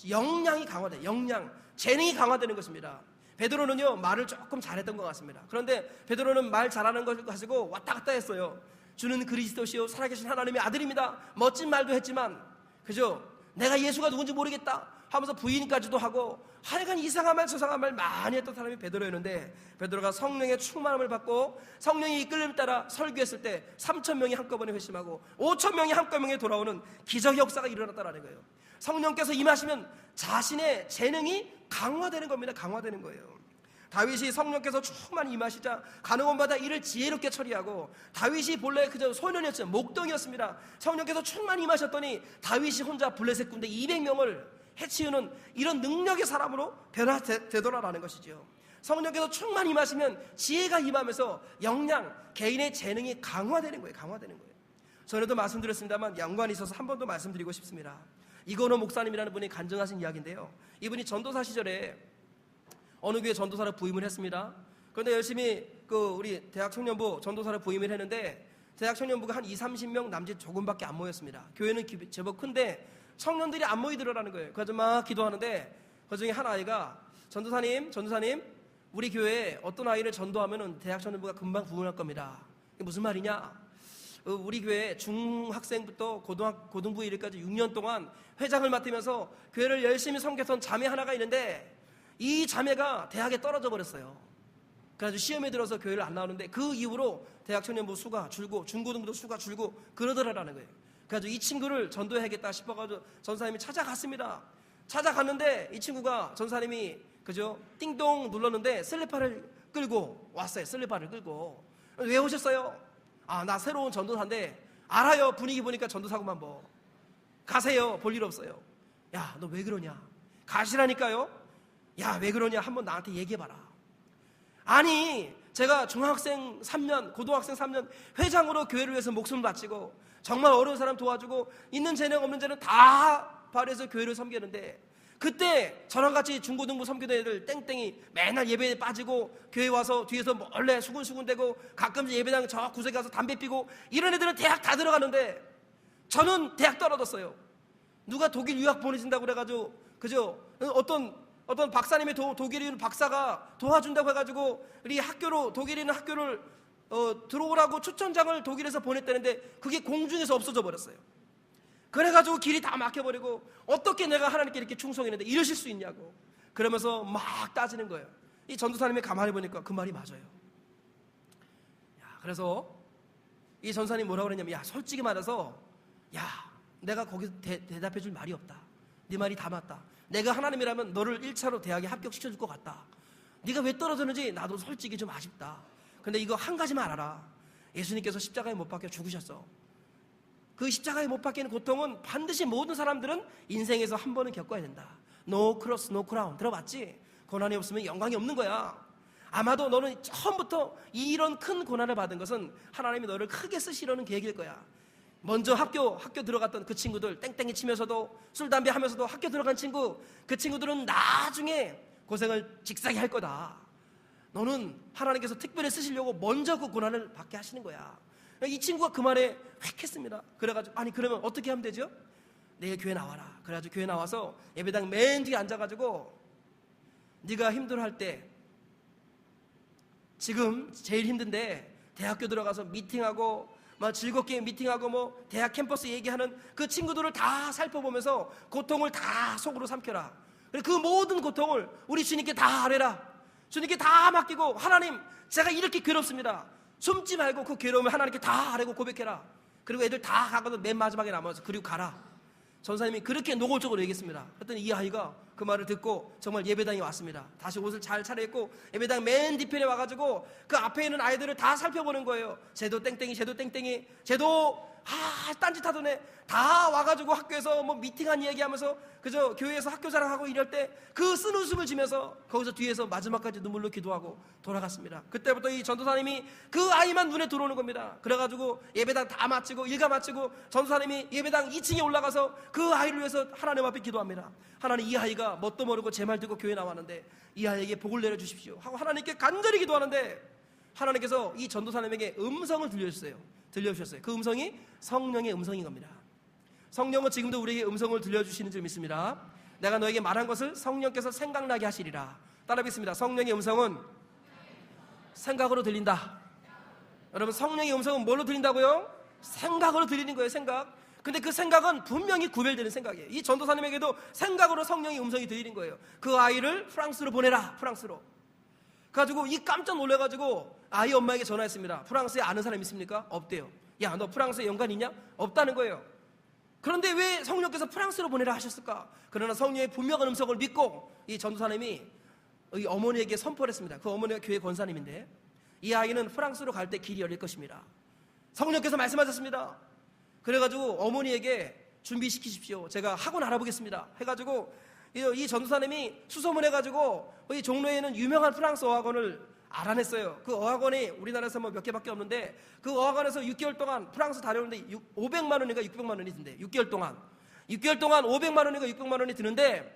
역량이 강화돼. 역량, 재능이 강화되는 것입니다. 베드로는요 말을 조금 잘했던 것 같습니다. 그런데 베드로는 말 잘하는 걸 가지고 왔다 갔다 했어요. 주는 그리스도시요 살아계신 하나님의 아들입니다. 멋진 말도 했지만 그죠? 내가 예수가 누군지 모르겠다 하면서 부인까지도 하고 하여간 이상한 말 저상한 말 많이 했던 사람이 베드로였는데 베드로가 성령의 충만함을 받고 성령의 이끌림을 따라 설교했을 때 3,000명이 한꺼번에 회심하고 5,000명이 한꺼번에 돌아오는 기적 역사가 일어났다는 거예요. 성령께서 임하시면 자신의 재능이 강화되는 겁니다. 강화되는 거예요. 다윗이 성령께서 충만히 임하시자 가는 곳마다 일을 지혜롭게 처리하고 다윗이 본래 그저 소년이었어요. 목동이었습니다. 성령께서 충만히 임하셨더니 다윗이 혼자 블레셋 군대 200명을 해치우는 이런 능력의 사람으로 변화되더라라는 것이죠. 성령께서 충만히 임하시면 지혜가 임하면서 역량, 개인의 재능이 강화되는 거예요. 강화되는 거예요. 전에도 말씀드렸습니다만 연관이 있어서 한 번 더 말씀드리고 싶습니다. 이건호 목사님이라는 분이 간증하신 이야기인데요. 이분이 전도사 시절에 어느 교회 전도사로 부임을 했습니다. 그런데 열심히 우리 대학 청년부 전도사로 부임을 했는데 대학 청년부가 한 20-30명 남짓 조금밖에 안 모였습니다. 교회는 제법 큰데 청년들이 안 모이더라는 거예요. 그래서 막 기도하는데 그중에 한 아이가 전도사님 우리 교회에 어떤 아이를 전도하면 대학 청년부가 금방 부흥할 겁니다. 이게 무슨 말이냐? 우리 교회 중학생부터 고등부 일까지 6년 동안 회장을 맡으면서 교회를 열심히 섬겼던 자매 하나가 있는데 이 자매가 대학에 떨어져 버렸어요. 그래서 시험에 들어서 교회를 안 나오는데 그 이후로 대학 청년부 수가 줄고 중고등부도 수가 줄고 그러더라라는 거예요. 그래서 이 친구를 전도해야겠다 싶어가지고 전사님이 찾아갔습니다. 찾아갔는데 이 친구가 전사님이 그죠? 띵동 눌렀는데 슬리퍼를 끌고 왔어요. 슬리퍼를 끌고. 왜 오셨어요? 아, 나 새로운 전도사인데 알아요. 분위기 보니까 전도사구만 뭐. 가세요. 볼 일 없어요. 야, 너 왜 그러냐? 가시라니까요. 야, 왜 그러냐? 한번 나한테 얘기해봐라. 아니, 제가 중학생 3년, 고등학생 3년 회장으로 교회를 위해서 목숨 바치고 정말 어려운 사람 도와주고 있는 재능 없는 재능 다 발휘해서 교회를 섬기는데 그때 저랑 같이 중고등부 섬기던 애들 땡땡이 맨날 예배에 빠지고 교회 와서 뒤에서 몰래 수군수군대고 가끔씩 예배당 저 구석에 가서 담배 피고 이런 애들은 대학 다 들어가는데 저는 대학 떨어졌어요. 누가 독일 유학 보내준다고 그래가지고 그죠? 어떤 박사님의 독일에 있는 박사가 도와준다고 해가지고 우리 학교로 독일에 있는 학교를 들어오라고 초청장을 독일에서 보냈다는데 그게 공중에서 없어져 버렸어요. 그래가지고 길이 다 막혀버리고 어떻게 내가 하나님께 이렇게 충성했는데 이러실 수 있냐고 그러면서 막 따지는 거예요. 이 전도사님이 가만히 보니까 그 말이 맞아요. 그래서 이 전사님이 뭐라고 그랬냐면 야, 솔직히 말해서 야, 내가 거기서 대답해 줄 말이 없다. 네 말이 다 맞다. 내가 하나님이라면 너를 1차로 대학에 합격시켜줄 것 같다. 네가 왜 떨어졌는지 나도 솔직히 좀 아쉽다. 근데 이거 한 가지만 알아라. 예수님께서 십자가에 못 박혀 죽으셨어. 그 십자가에 못 박히는 고통은 반드시 모든 사람들은 인생에서 한 번은 겪어야 된다. No cross, no crown. 들어봤지? 고난이 없으면 영광이 없는 거야. 아마도 너는 처음부터 이런 큰 고난을 받은 것은 하나님이 너를 크게 쓰시려는 계획일 거야. 먼저 학교 들어갔던 그 친구들 땡땡이 치면서도 술 담배 하면서도 학교 들어간 친구 그 친구들은 나중에 고생을 직사게 할 거다. 너는 하나님께서 특별히 쓰시려고 먼저 그 고난을 받게 하시는 거야. 이 친구가 그 말에 획 했습니다. 그래가지고 아니 그러면 어떻게 하면 되죠? 내일 교회 나와라. 그래가지고 교회 나와서 예배당 맨 뒤에 앉아가지고 네가 힘들어할 때 지금 제일 힘든데 대학교 들어가서 미팅하고 막 즐겁게 미팅하고 뭐 대학 캠퍼스 얘기하는 그 친구들을 다 살펴보면서 고통을 다 속으로 삼켜라. 그 모든 고통을 우리 주님께 다 아뢰라. 주님께 다 맡기고 하나님 제가 이렇게 괴롭습니다. 숨지 말고 그 괴로움을 하나님께 다 아뢰고 고백해라. 그리고 애들 다 가거든 맨 마지막에 남아서 그리고 가라. 전사님이 그렇게 노골적으로 얘기했습니다. 그랬더니 이 아이가 그 말을 듣고 정말 예배당에 왔습니다. 다시 옷을 잘 차려입고 예배당 맨 뒤편에 와가지고 그 앞에 있는 아이들을 다 살펴보는 거예요. 쟤도 땡땡이 쟤도 딴짓하던 애 다 와가지고 학교에서 뭐 미팅한 이야기하면서 그저 교회에서 학교 자랑하고 이럴 때 그 쓴 웃음을 지면서 거기서 뒤에서 마지막까지 눈물로 기도하고 돌아갔습니다. 그때부터 이 전도사님이 그 아이만 눈에 들어오는 겁니다. 그래가지고 예배당 다 마치고 일가 마치고 전도사님이 예배당 2층에 올라가서 그 아이를 위해서 하나님 앞에 기도합니다. 하나님, 이 아이가 뭣도 모르고 제 말 듣고 교회 나왔는데 이 아이에게 복을 내려주십시오 하고 하나님께 간절히 기도하는데 하나님께서 이 전도사님에게 음성을 들려주셨어요. 그 음성이 성령의 음성인 겁니다. 성령은 지금도 우리에게 음성을 들려주시는 줄 믿습니다. 내가 너에게 말한 것을 성령께서 생각나게 하시리라. 따라하겠습니다. 성령의 음성은 생각으로 들린다. 여러분, 성령의 음성은 뭘로 들린다고요? 생각으로 들리는 거예요. 생각. 근데 그 생각은 분명히 구별되는 생각이에요. 이 전도사님에게도 생각으로 성령의 음성이 들리는 거예요. 그 아이를 프랑스로 보내라. 프랑스로. 그래가지고 이 깜짝 놀래가지고 아이 엄마에게 전화했습니다. 프랑스에 아는 사람 있습니까? 없대요. 야, 너 프랑스에 연관 있냐? 없다는 거예요. 그런데 왜 성령께서 프랑스로 보내라 하셨을까? 그러나 성령의 분명한 음성을 믿고 이 전도사님이 이 어머니에게 선포를 했습니다. 그 어머니가 교회 권사님인데 이 아이는 프랑스로 갈 때 길이 열릴 것입니다. 성령께서 말씀하셨습니다. 그래가지고 어머니에게 준비시키십시오. 제가 학원 알아보겠습니다 해가지고 이 전도사님이 수소문해가지고 이 종로에는 유명한 프랑스 어학원을 알아냈어요. 그 어학원이 우리나라에서 뭐 몇 개밖에 없는데 그 어학원에서 6개월 동안 프랑스 다녀오는데 500만 원인가 600만 원이 든대. 6개월 동안 500만 원인가 600만 원이 드는데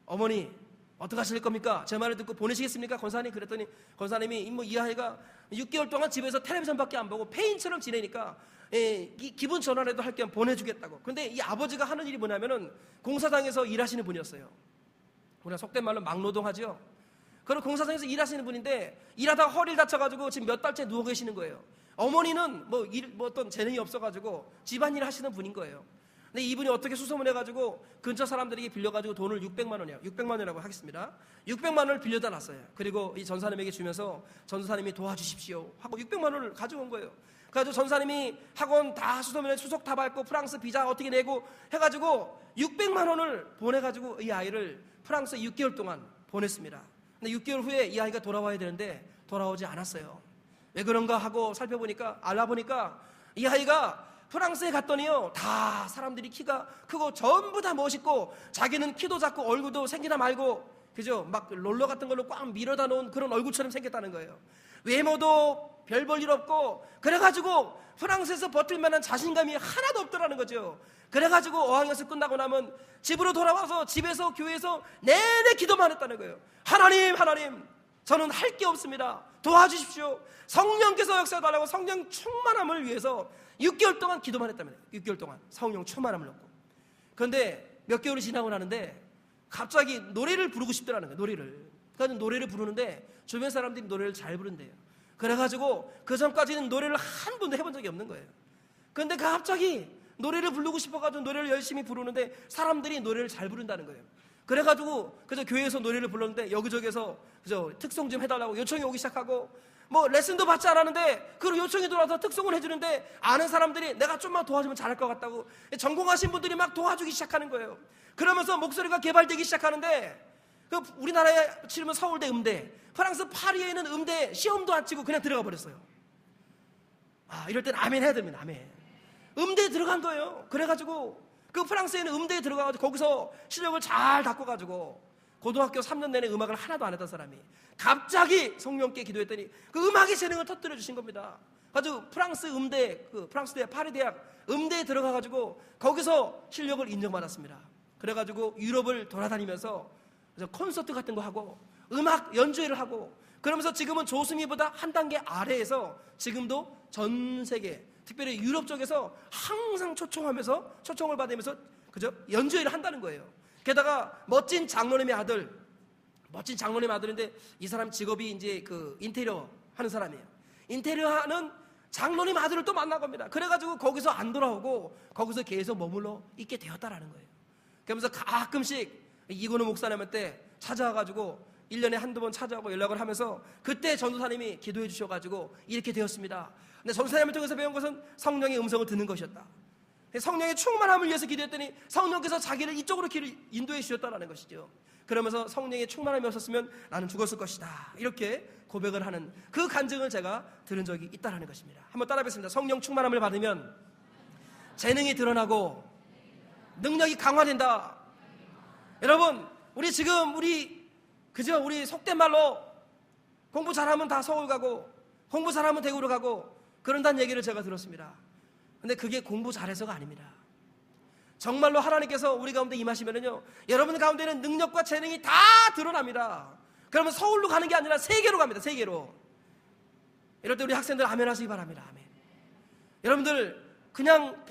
어머니 어떻게 하실 겁니까? 제 말을 듣고 보내시겠습니까? 권사님. 그랬더니 권사님이 뭐 이 아이가 6개월 동안 집에서 텔레비전밖에 안 보고 폐인처럼 지내니까 기분 전환이라도 할 겸 보내주겠다고. 근데 이 아버지가 하는 일이 뭐냐면은 공사장에서 일하시는 분이었어요. 우리가 속된 말로 막노동하죠. 그리고 공사장에서 일하시는 분인데 일하다가 허리를 다쳐가지고 지금 몇 달째 누워 계시는 거예요. 어머니는 뭐 어떤 재능이 없어가지고 집안일 하시는 분인 거예요. 근데 이분이 어떻게 수소문해가지고 근처 사람들에게 빌려가지고 돈을 600만 원이요. 600만 원이라고 하겠습니다. 600만 원을 빌려다 놨어요. 그리고 이 전사님에게 주면서 전사님이 도와주십시오 하고 600만 원을 가져온 거예요. 그래가지고 전사님이 학원 다 수소문에 수속 다 밟고 프랑스 비자 어떻게 내고 해가지고 600만 원을 보내가지고 이 아이를 프랑스에 6개월 동안 보냈습니다. 근데 6개월 후에 이 아이가 돌아와야 되는데 돌아오지 않았어요. 왜 그런가 하고 살펴보니까 알아보니까 이 아이가 프랑스에 갔더니요 다 사람들이 키가 크고 전부 다 멋있고 자기는 키도 작고 얼굴도 생기나 말고 그죠? 막 롤러 같은 걸로 꽉 밀어다 놓은 그런 얼굴처럼 생겼다는 거예요. 외모도 별 볼 일 없고 그래가지고 프랑스에서 버틸 만한 자신감이 하나도 없더라는 거죠. 그래가지고 어학연수 끝나고 나면 집으로 돌아와서 집에서 교회에서 내내 기도만 했다는 거예요. 하나님 저는 할 게 없습니다. 도와주십시오. 성령께서 역사해달라고 성령 충만함을 위해서 6개월 동안 기도만 했답니다. 6개월 동안 성령 충만함을 얻고. 그런데 몇 개월이 지나고 나는데 갑자기 노래를 부르고 싶더라는 거예요. 그래서 노래를 부르는데 주변 사람들이 노래를 잘 부른대요. 그래가지고 그 전까지는 노래를 한 번도 해본 적이 없는 거예요. 그런데 갑자기 노래를 부르고 싶어가지고 노래를 열심히 부르는데 사람들이 노래를 잘 부른다는 거예요. 그래가지고 그저 교회에서 노래를 불렀는데 여기저기에서 그저 특송 좀 해달라고 요청이 오기 시작하고 뭐 레슨도 받지 않았는데 그 요청이 들어와서 특송을 해주는데 아는 사람들이 내가 좀만 도와주면 잘할 것 같다고 전공하신 분들이 막 도와주기 시작하는 거예요. 그러면서 목소리가 개발되기 시작하는데 그 우리나라에 치르면 서울대 음대, 프랑스 파리에는 음대 시험도 안 치고 그냥 들어가 버렸어요. 이럴 땐 아멘 해야 됩니다. 아멘. 음대에 들어간 거예요. 그래가지고 그 프랑스에는 음대에 들어가가지고 거기서 실력을 잘 닦아가지고 고등학교 3년 내내 음악을 하나도 안 했던 사람이 갑자기 성령께 기도했더니 그 음악의 재능을 터뜨려 주신 겁니다. 아주 프랑스 음대, 프랑스 대학 파리 대학 음대에 들어가가지고 거기서 실력을 인정받았습니다. 그래가지고 유럽을 돌아다니면서 콘서트 같은 거 하고 음악 연주회를 하고 그러면서 지금은 조수미보다 한 단계 아래에서 지금도 전 세계 특별히 유럽 쪽에서 항상 초청을 받으면서 그죠? 연주회를 한다는 거예요. 게다가 멋진 장로님의 아들인데 이 사람 직업이 이제 그 인테리어 하는 사람이에요. 인테리어 하는 장로님 아들을 또 만난 겁니다. 그래가지고 거기서 안 돌아오고 거기서 계속 머물러 있게 되었다라는 거예요. 그러면서 가끔씩 이건우 목사님한테 찾아와가지고 1년에 한두 번 찾아오고 연락을 하면서 그때 전도사님이 기도해 주셔가지고 이렇게 되었습니다. 근데 전도사님을 통해서 배운 것은 성령의 음성을 듣는 것이었다. 성령의 충만함을 위해서 기도했더니 성령께서 자기를 이쪽으로 길을 인도해 주셨다는 것이죠. 그러면서 성령의 충만함이 없었으면 나는 죽었을 것이다. 이렇게 고백을 하는 그 간증을 제가 들은 적이 있다는 것입니다. 한번 따라하겠습니다. 성령 충만함을 받으면 재능이 드러나고 능력이 강화된다. 여러분, 우리 지금 그저 우리 속된 말로 공부 잘하면 다 서울 가고 공부 잘하면 대구로 가고 그런다는 얘기를 제가 들었습니다. 근데 그게 공부 잘해서가 아닙니다. 정말로 하나님께서 우리 가운데 임하시면은요, 여러분 가운데는 능력과 재능이 다 드러납니다. 그러면 서울로 가는 게 아니라 세계로 갑니다. 세계로. 이럴 때 우리 학생들 아멘 하시기 바랍니다. 아멘. 여러분들 그냥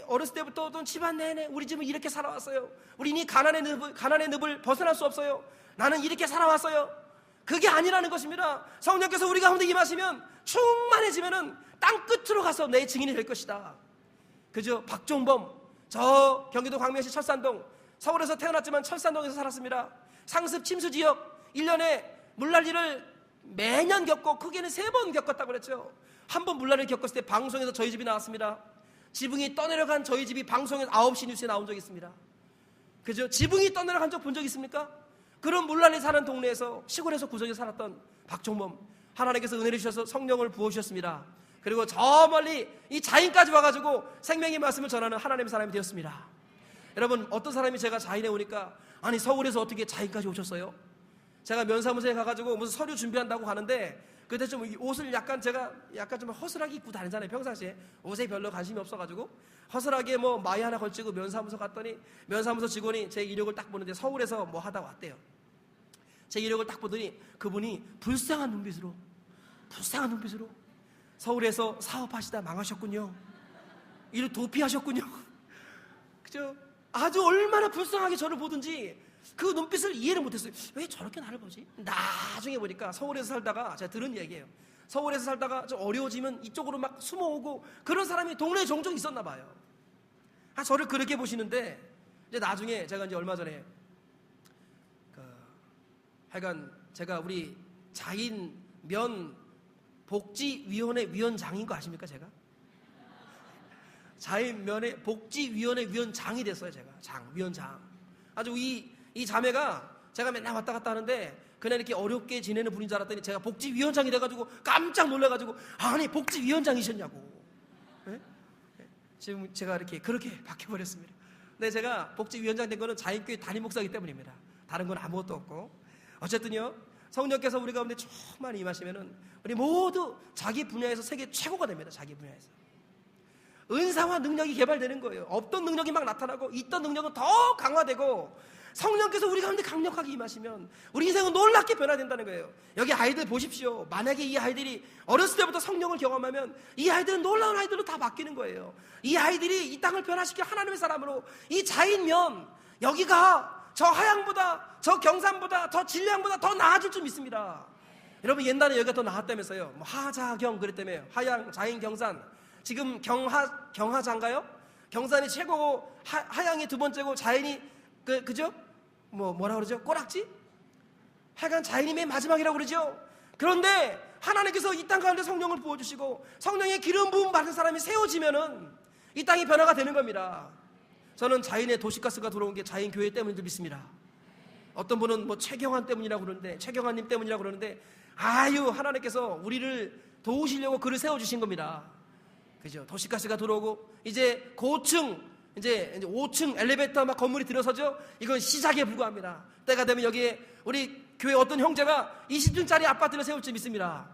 어렸을 때부터 또 집안 내내 우리 집은 이렇게 살아왔어요. 우리는 이 가난의 늪을 벗어날 수 없어요. 나는 이렇게 살아왔어요. 그게 아니라는 것입니다. 성령께서 우리 가운데 임하시면 충만해지면은 땅 끝으로 가서 내 증인이 될 것이다. 그죠? 박종범, 저 경기도 광명시 철산동, 서울에서 태어났지만 철산동에서 살았습니다. 상습 침수 지역 1년에 물난리를 매년 겪고 크게는 3번 겪었다고 그랬죠. 한 번 물난리를 겪었을 때 방송에서 저희 집이 나왔습니다. 지붕이 떠내려간 저희 집이 방송에서 9시 뉴스에 나온 적이 있습니다. 그죠? 지붕이 떠내려간 적 본 적 있습니까? 그런 물난리 사는 동네에서 시골에서 구석에 살았던 박종범, 하나님께서 은혜를 주셔서 성령을 부어주셨습니다. 그리고 저 멀리 이 자인까지 와가지고 생명의 말씀을 전하는 하나님의 사람이 되었습니다. 여러분, 어떤 사람이 제가 자인에 오니까 아니 서울에서 어떻게 자인까지 오셨어요? 제가 면사무소에 가가지고 무슨 서류 준비한다고 가는데 그때 좀 옷을 제가 약간 좀 허술하게 입고 다니잖아요. 평상시에 옷에 별로 관심이 없어가지고 허술하게 뭐 마이 하나 걸치고 면사무소 갔더니 면사무소 직원이 제 이력을 딱 보는데 서울에서 뭐 하다 왔대요. 제 이력을 딱 보더니 그분이 불쌍한 눈빛으로 서울에서 사업하시다 망하셨군요. 이를 도피하셨군요. 그죠? 아주 얼마나 불쌍하게 저를 보든지 그 눈빛을 이해를 못했어요. 왜 저렇게 나를 보지? 나중에 보니까 서울에서 살다가 제가 들은 얘기예요. 서울에서 살다가 좀 어려워지면 이쪽으로 막 숨어오고 그런 사람이 동네에 종종 있었나 봐요. 저를 그렇게 보시는데 이제 나중에 제가 이제 얼마 전에 하여간 제가 우리 자인면 복지위원회 위원장인 거 아십니까? 제가 자인면의 복지위원회 위원장이 됐어요. 제가 위원장. 아주 이 자매가 제가 맨날 왔다 갔다 하는데 그냥 이렇게 어렵게 지내는 분인 줄 알았더니 제가 복지위원장이 돼가지고 깜짝 놀라가지고 아니 복지위원장이셨냐고. 네? 지금 제가 그렇게 바뀌어버렸습니다. 근데 제가 복지위원장 된 거는 자인교회 담임 목사이기 때문입니다. 다른 건 아무것도 없고. 어쨌든요, 성령께서 우리 가운데 충만히 임하시면은 우리 모두 자기 분야에서 세계 최고가 됩니다. 자기 분야에서 은사와 능력이 개발되는 거예요. 없던 능력이 막 나타나고 있던 능력은 더 강화되고 성령께서 우리 가운데 강력하게 임하시면 우리 인생은 놀랍게 변화된다는 거예요. 여기 아이들 보십시오. 만약에 이 아이들이 어렸을 때부터 성령을 경험하면 이 아이들은 놀라운 아이들로 다 바뀌는 거예요. 이 아이들이 이 땅을 변화시켜 하나님의 사람으로 이 자인면 여기가 저 하양보다 저 경산보다 저 진량보다 더 나아질 줄 믿습니다. 여러분 옛날에 여기가 더 나았다면서요. 뭐 하자경 그랬다며요. 하양, 자인, 경산. 지금 경하자인가요? 경산이 최고고 하양이 두 번째고 자인이 그죠? 뭐라 그러죠? 꼬락지? 하여간 자인이 맨 마지막이라고 그러죠. 그런데 하나님께서 이 땅 가운데 성령을 부어주시고 성령의 기름 부음 받은 사람이 세워지면은 이 땅이 변화가 되는 겁니다. 저는 자인의 도시가스가 들어온 게 자인 교회 때문인 줄 믿습니다. 어떤 분은 뭐 최경환 때문이라고 그러는데 최경환님 때문이라고 그러는데 하나님께서 우리를 도우시려고 그를 세워주신 겁니다. 그죠? 도시가스가 들어오고 이제 고층 이제 5층 엘리베이터 막 건물이 들어서죠. 이건 시작에 불과합니다. 때가 되면 여기에 우리 교회 어떤 형제가 20층짜리 아파트를 세울 줄 믿습니다.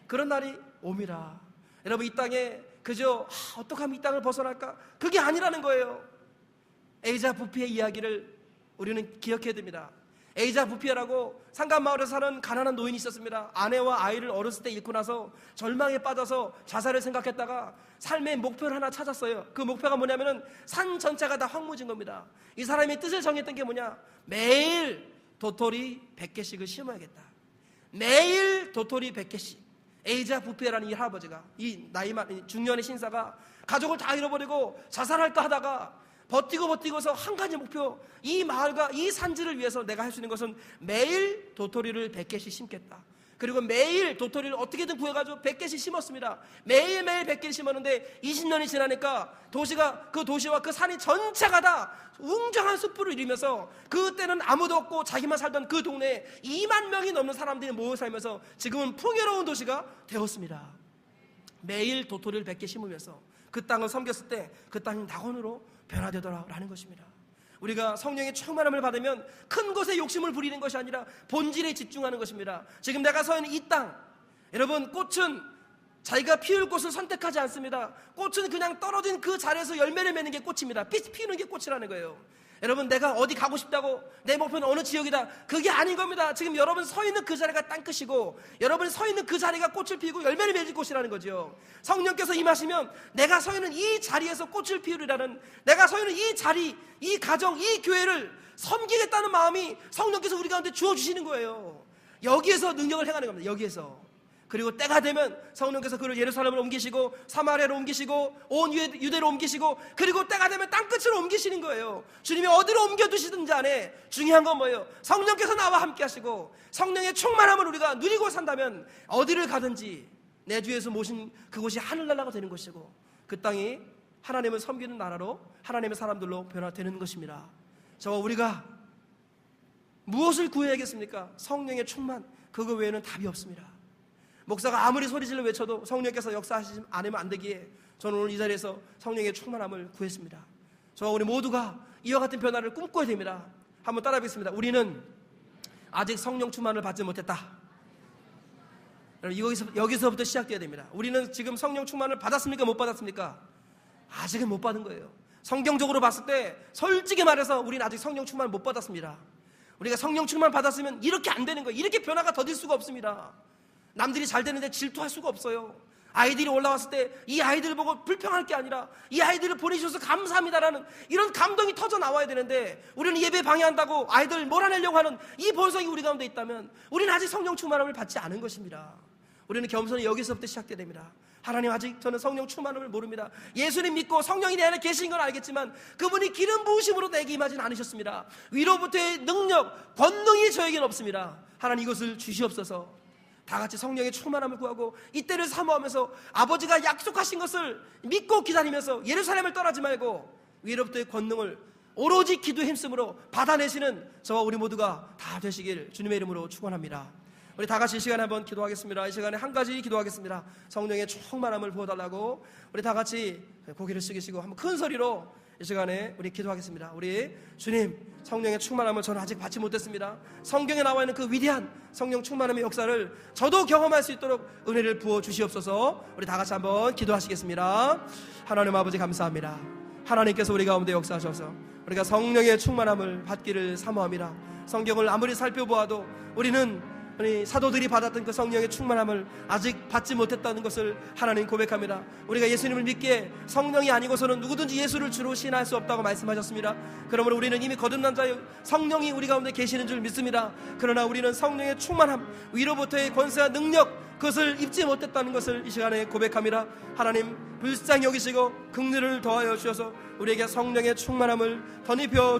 그런 날이 옵니다. 여러분 이 땅에 그저 어떻게 하면 이 땅을 벗어날까? 그게 아니라는 거예요. 에이자 부피의 이야기를 우리는 기억해야 됩니다. 에이자 부피라고 상간마을에 사는 가난한 노인이 있었습니다. 아내와 아이를 어렸을 때 잃고 나서 절망에 빠져서 자살을 생각했다가 삶의 목표를 하나 찾았어요. 그 목표가 뭐냐면은 산 전체가 다 황무진 겁니다. 이 사람이 뜻을 정했던 게 뭐냐? 매일 도토리 100개씩을 심어야겠다. 매일 도토리 100개씩. 에이자 부피라는 이 할아버지가 이 중년의 신사가 가족을 다 잃어버리고 자살할까 하다가 버티고서 한 가지 목표, 이 마을과 이 산지를 위해서 내가 할 수 있는 것은 매일 도토리를 100개씩 심겠다. 그리고 매일 도토리를 어떻게든 구해가지고 100개씩 심었습니다. 매일매일 100개를 심었는데 20년이 지나니까 그 도시와 그 산이 전체가 다 웅장한 숲으로 이루면서 그때는 아무도 없고 자기만 살던 그 동네에 2만 명이 넘는 사람들이 모여 살면서 지금은 풍요로운 도시가 되었습니다. 매일 도토리를 100개 심으면서 그 땅을 섬겼을 때 그 땅이 낙원으로 변화되더라라는 것입니다. 우리가 성령의 충만함을 받으면 큰 것에 욕심을 부리는 것이 아니라 본질에 집중하는 것입니다. 지금 내가 서 있는 이 땅, 여러분, 꽃은 자기가 피울 곳을 선택하지 않습니다. 꽃은 그냥 떨어진 그 자리에서 열매를 맺는 게 꽃입니다. 빛이 피우는 게 꽃이라는 거예요. 여러분, 내가 어디 가고 싶다고, 내 목표는 어느 지역이다, 그게 아닌 겁니다. 지금 여러분 서 있는 그 자리가 땅끝이고, 여러분 서 있는 그 자리가 꽃을 피우고 열매를 맺을 곳이라는 거죠. 성령께서 임하시면 내가 서 있는 이 자리에서 꽃을 피우리라는, 내가 서 있는 이 자리, 이 가정, 이 교회를 섬기겠다는 마음이 성령께서 우리 가운데 주어주시는 거예요. 여기에서 능력을 행하는 겁니다. 여기에서. 그리고 때가 되면 성령께서 그를 예루살렘으로 옮기시고 사마리아로 옮기시고 온 유대로 옮기시고, 그리고 때가 되면 땅끝으로 옮기시는 거예요. 주님이 어디로 옮겨두시든지 안에 중요한 건 뭐예요? 성령께서 나와 함께 하시고 성령의 충만함을 우리가 누리고 산다면 어디를 가든지 내 주에서 모신 그곳이 하늘나라가 되는 것이고, 그 땅이 하나님을 섬기는 나라로, 하나님의 사람들로 변화되는 것입니다. 저와 우리가 무엇을 구해야겠습니까? 성령의 충만, 그거 외에는 답이 없습니다. 목사가 아무리 소리질러 외쳐도 성령께서 역사하시지 않으면 안 되기에 저는 오늘 이 자리에서 성령의 충만함을 구했습니다. 저와 우리 모두가 이와 같은 변화를 꿈꿔야 됩니다. 한번 따라 하겠습니다. 우리는 아직 성령 충만을 받지 못했다. 여기서부터 시작돼야 됩니다. 우리는 지금 성령 충만을 받았습니까? 못 받았습니까? 아직은 못 받은 거예요. 성경적으로 봤을 때 솔직히 말해서 우리는 아직 성령 충만을 못 받았습니다. 우리가 성령 충만 받았으면 이렇게 안 되는 거예요. 이렇게 변화가 더딜 수가 없습니다. 남들이 잘 되는데 질투할 수가 없어요. 아이들이 올라왔을 때 이 아이들을 보고 불평할 게 아니라 이 아이들을 보내주셔서 감사합니다라는 이런 감동이 터져 나와야 되는데, 우리는 예배 방해한다고 아이들을 몰아내려고 하는 이 본성이 우리 가운데 있다면 우리는 아직 성령 충만함을 받지 않은 것입니다. 우리는 겸손히 여기서부터 시작돼야 됩니다. 하나님, 아직 저는 성령 충만함을 모릅니다. 예수님 믿고 성령이 내 안에 계신 건 알겠지만 그분이 기름 부으심으로 내게 임하진 않으셨습니다. 위로부터의 능력, 권능이 저에게는 없습니다. 하나님, 이것을 주시옵소서. 다 같이 성령의 충만함을 구하고 이때를 사모하면서 아버지가 약속하신 것을 믿고 기다리면서 예루살렘을 떠나지 말고 위로부터의 권능을 오로지 기도의 힘쓰므로 받아내시는 저와 우리 모두가 다 되시길 주님의 이름으로 축원합니다. 우리 다 같이 이 시간에 한번 기도하겠습니다. 이 시간에 한 가지 기도하겠습니다. 성령의 충만함을 부어달라고 우리 다 같이 고개를 숙이시고 한번 큰 소리로 이 시간에 우리 기도하겠습니다. 우리 주님, 성령의 충만함을 저는 아직 받지 못했습니다. 성경에 나와 있는 그 위대한 성령 충만함의 역사를 저도 경험할 수 있도록 은혜를 부어 주시옵소서. 우리 다 같이 한번 기도하시겠습니다. 하나님 아버지, 감사합니다. 하나님께서 우리 가운데 역사하셔서 우리가 성령의 충만함을 받기를 사모합니다. 성경을 아무리 살펴보아도 우리는 사도들이 받았던 그 성령의 충만함을 아직 받지 못했다는 것을 하나님 고백합니다. 우리가 예수님을 믿기에 성령이 아니고서는 누구든지 예수를 주로 시인할 수 없다고 말씀하셨습니다. 그러므로 우리는 이미 거듭난 자의 성령이 우리 가운데 계시는 줄 믿습니다. 그러나 우리는 성령의 충만함, 위로부터의 권세와 능력, 그것을 입지 못했다는 것을 이 시간에 고백합니다. 하나님, 불쌍히 여기시고 긍휼을 더하여 주셔서 우리에게 성령의 충만함을 덧입혀